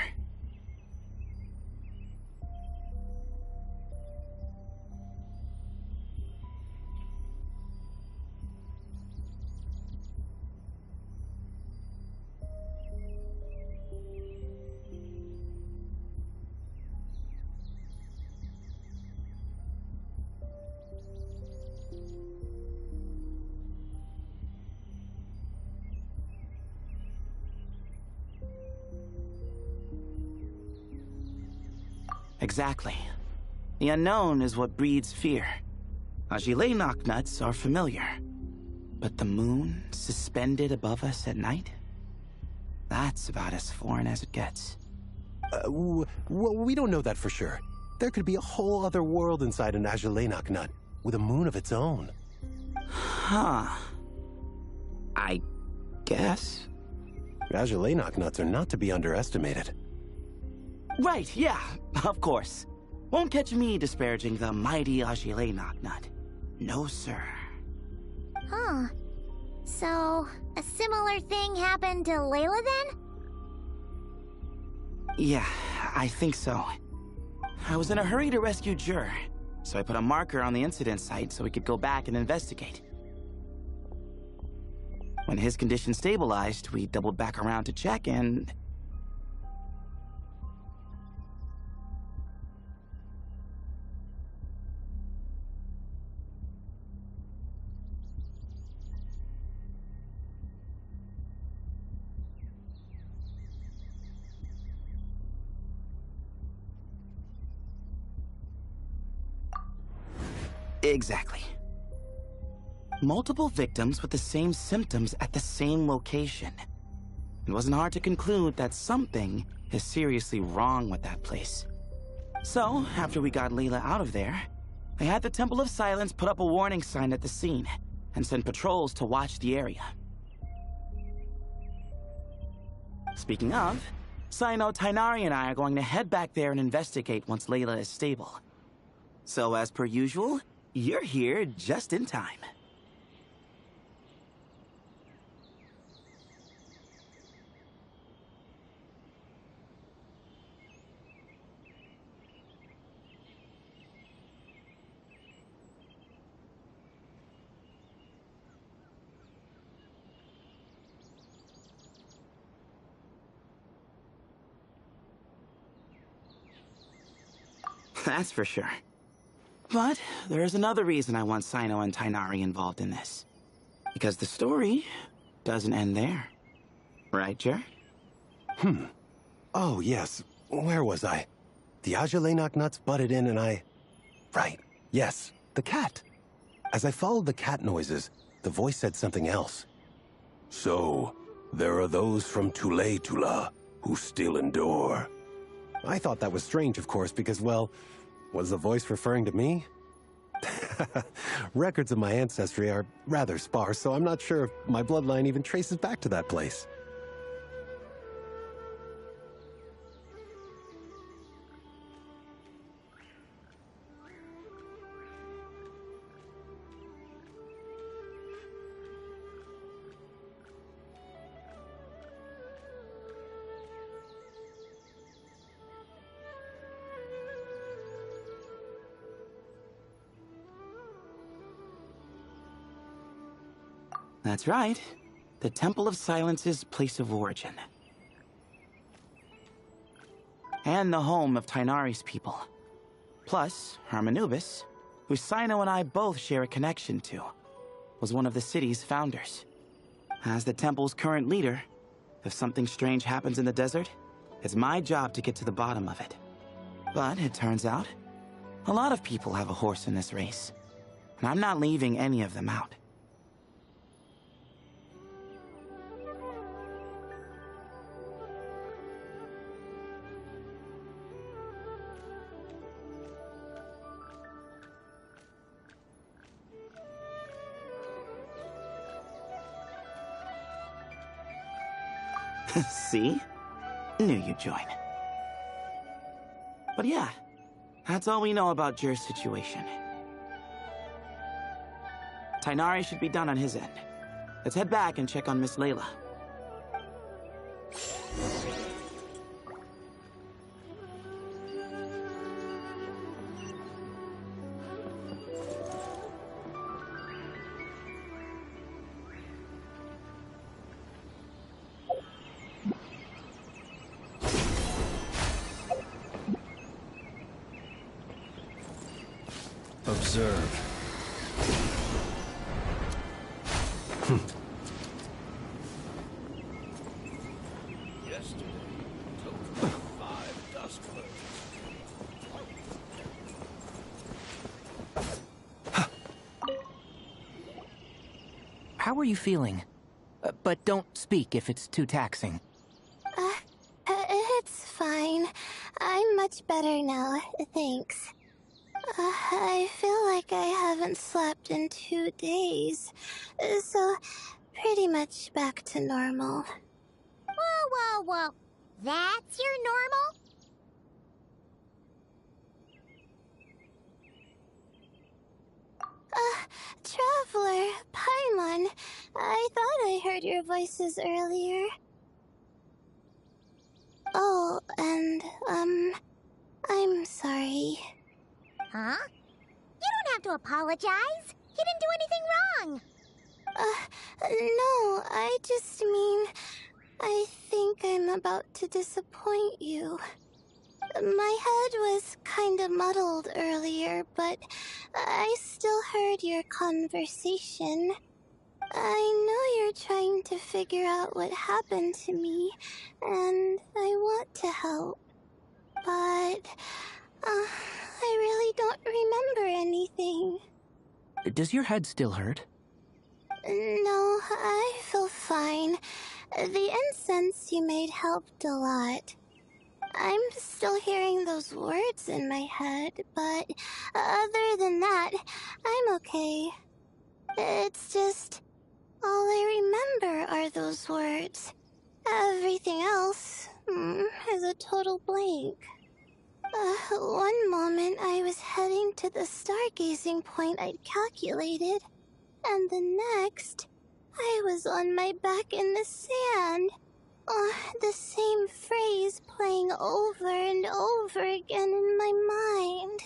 Exactly. The unknown is what breeds fear. Aji Laynok nuts are familiar. But the moon suspended above us at night? That's about as foreign as it gets. Well, we don't know that for sure. There could be a whole other world inside an Aji Laynok nut, with a moon of its own. Huh. I guess. Aji Laynok nuts are not to be underestimated. Right, yeah, of course. Won't catch me disparaging the mighty Aji Laynok nut. No, sir. Huh. So, a similar thing happened to Layla then? Yeah, I think so. I was in a hurry to rescue Jur, so I put a marker on the incident site so we could go back and investigate. When his condition stabilized, we doubled back around to check and... Exactly. Multiple victims with the same symptoms at the same location. It wasn't hard to conclude that something is seriously wrong with that place. So, after we got Layla out of there, I had the Temple of Silence put up a warning sign at the scene and send patrols to watch the area. Speaking of, Sino, Tighnari, and I are going to head back there and investigate once Layla is stable. So, as per usual, you're here just in time. That's for sure. But there is another reason I want Sino and Tighnari involved in this. Because the story doesn't end there. Right, Jer? Oh, yes. Where was I? The Aji Laynok nuts butted in and I... Right. Yes, the cat. As I followed the cat noises, the voice said something else. So, there are those from Tule-Tula who still endure. I thought that was strange, of course, because, well, was the voice referring to me? Records of my ancestry are rather sparse, so I'm not sure if my bloodline even traces back to that place. That's right. The Temple of Silence's place of origin. And the home of Tighnari's people. Plus, Hermanubis, who Cyno and I both share a connection to, was one of the city's founders. As the temple's current leader, if something strange happens in the desert, it's my job to get to the bottom of it. But it turns out, a lot of people have a horse in this race, and I'm not leaving any of them out. See? Knew you'd join. But yeah, that's all we know about Jer's situation. Tighnari should be done on his end. Let's head back and check on Miss Layla. Observe. Yesterday, total 5 dust How are you feeling? But don't speak if it's too taxing. It's fine. I'm much better now, thanks. I feel like I haven't slept in 2 days, so pretty much back to normal. Whoa, whoa, whoa. That's your normal? Traveler, Paimon, I thought I heard your voices earlier. Oh, and, I'm sorry. Huh? You don't have to apologize. You didn't do anything wrong. No, I just mean, I think I'm about to disappoint you. My head was kinda muddled earlier, but I still heard your conversation. I know you're trying to figure out what happened to me, and I want to help. But, I really don't remember anything. Does your head still hurt? No, I feel fine. The incense you made helped a lot. I'm still hearing those words in my head, but other than that, I'm okay. It's just, all I remember are those words. Everything else is a total blank. One moment I was heading to the stargazing point I'd calculated, and the next, I was on my back in the sand. The same phrase playing over and over again in my mind.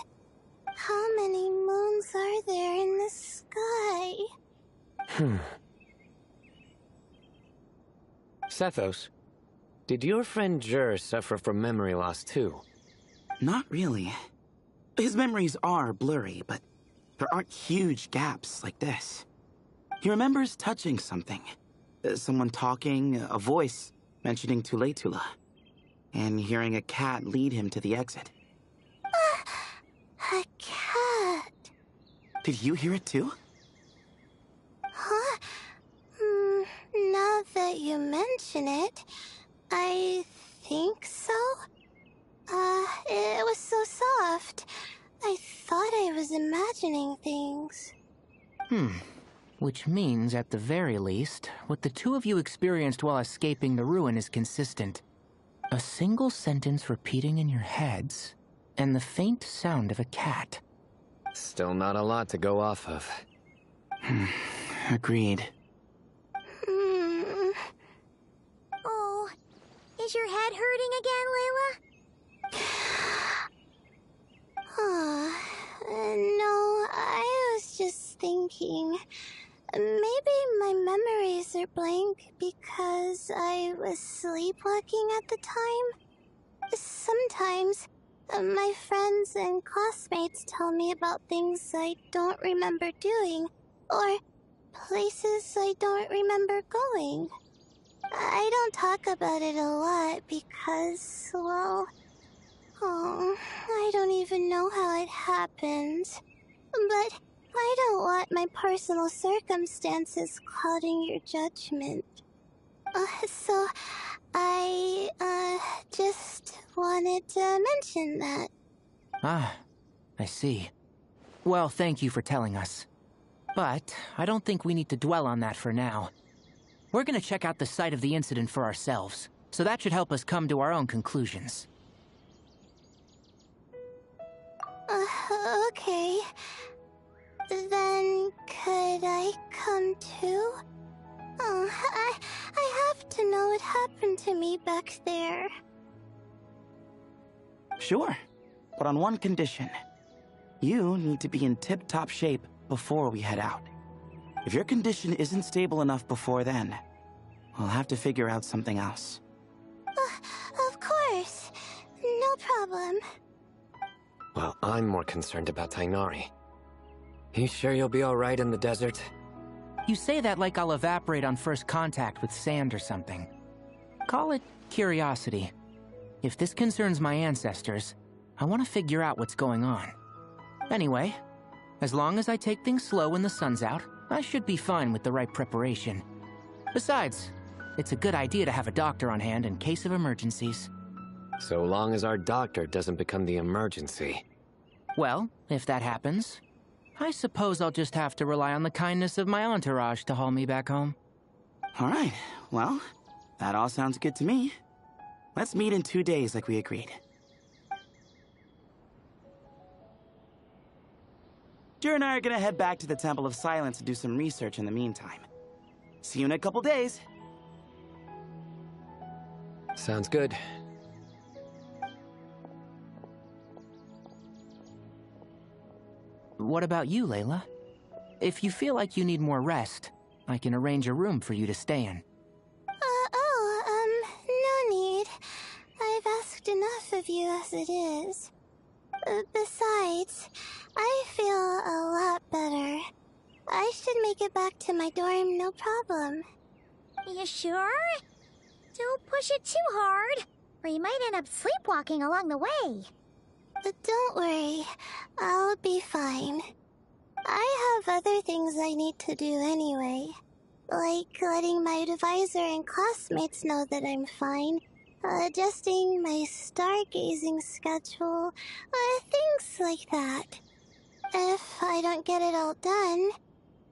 How many moons are there in the sky? Sethos, did your friend Jer suffer from memory loss too? Not really. His memories are blurry, but there aren't huge gaps like this. He remembers touching something. Someone talking, a voice mentioning Tule-Tula, and hearing a cat lead him to the exit. A cat. Did you hear it too? Huh? Now that you mention it, I think so. It was so soft. I thought I was imagining things. Which means, at the very least, what the two of you experienced while escaping the ruin is consistent. A single sentence repeating in your heads, and the faint sound of a cat. Still not a lot to go off of. Agreed. Oh, is your head hurting again, Layla? No, I was just thinking. Maybe my memories are blank because I was sleepwalking at the time. Sometimes, my friends and classmates tell me about things I don't remember doing, or places I don't remember going. I don't talk about it a lot because, well, I don't even know how it happened. But I don't want my personal circumstances clouding your judgment. So I, just wanted to mention that. Ah, I see. Well, thank you for telling us. But I don't think we need to dwell on that for now. We're gonna check out the site of the incident for ourselves, so that should help us come to our own conclusions. Okay. Then could I come too? I have to know what happened to me back there. Sure, but on one condition. You need to be in tip-top shape before we head out. If your condition isn't stable enough before then, we'll have to figure out something else. Of course. No problem. Well, I'm more concerned about Tighnari. You sure you'll be alright in the desert? You say that like I'll evaporate on first contact with sand or something. Call it curiosity. If this concerns my ancestors, I want to figure out what's going on. Anyway, as long as I take things slow when the sun's out, I should be fine with the right preparation. Besides, it's a good idea to have a doctor on hand in case of emergencies. So long as our doctor doesn't become the emergency. Well, if that happens, I suppose I'll just have to rely on the kindness of my entourage to haul me back home. All right, well, that all sounds good to me. Let's meet in 2 days like we agreed. Jer and I are gonna head back to the Temple of Silence to do some research in the meantime. See you in a couple days. Sounds good. What about you, Layla? If you feel like you need more rest, I can arrange a room for you to stay in. No need. I've asked enough of you as it is. Besides, I feel a lot better. I should make it back to my dorm, no problem. You sure? Don't push it too hard, or you might end up sleepwalking along the way. Don't worry, I'll be fine. I have other things I need to do anyway. Like letting my advisor and classmates know that I'm fine, adjusting my stargazing schedule, things like that. If I don't get it all done,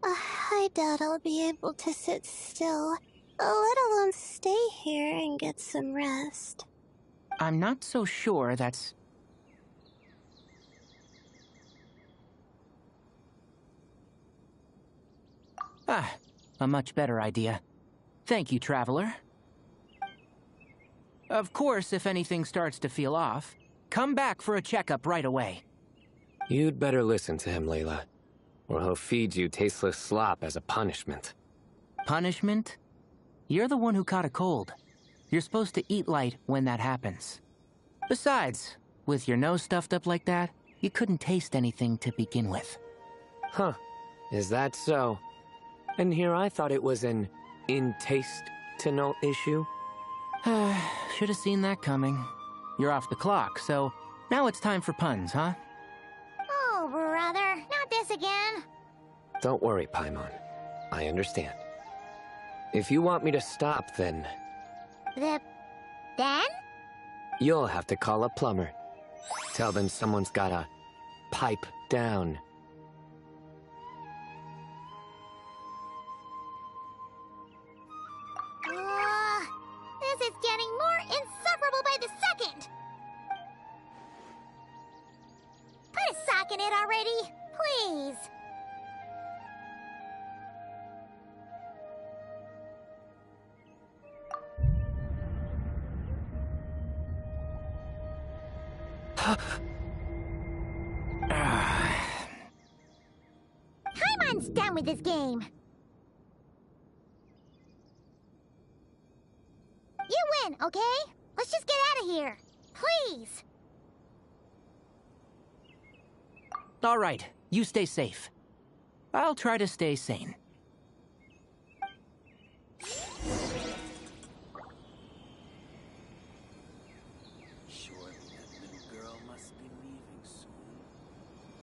I doubt I'll be able to sit still, let alone stay here and get some rest. I'm not so sure that's... a much better idea. Thank you, Traveler. Of course, if anything starts to feel off, come back for a checkup right away. You'd better listen to him, Layla, or he'll feed you tasteless slop as a punishment. Punishment? You're the one who caught a cold. You're supposed to eat light when that happens. Besides, with your nose stuffed up like that, you couldn't taste anything to begin with. Huh. Is that so? And here I thought it was an in-taste-to-know issue. Should have seen that coming. You're off the clock, so now it's time for puns, huh? Oh, brother, not this again. Don't worry, Paimon. I understand. If you want me to stop, then... Then? You'll have to call a plumber. Tell them someone's gotta pipe down. This is getting more insufferable by the second! Put a sock in it already, please! Paimon's done with this game. okay? Let's just get out of here. Please. All right, you stay safe. I'll try to stay sane.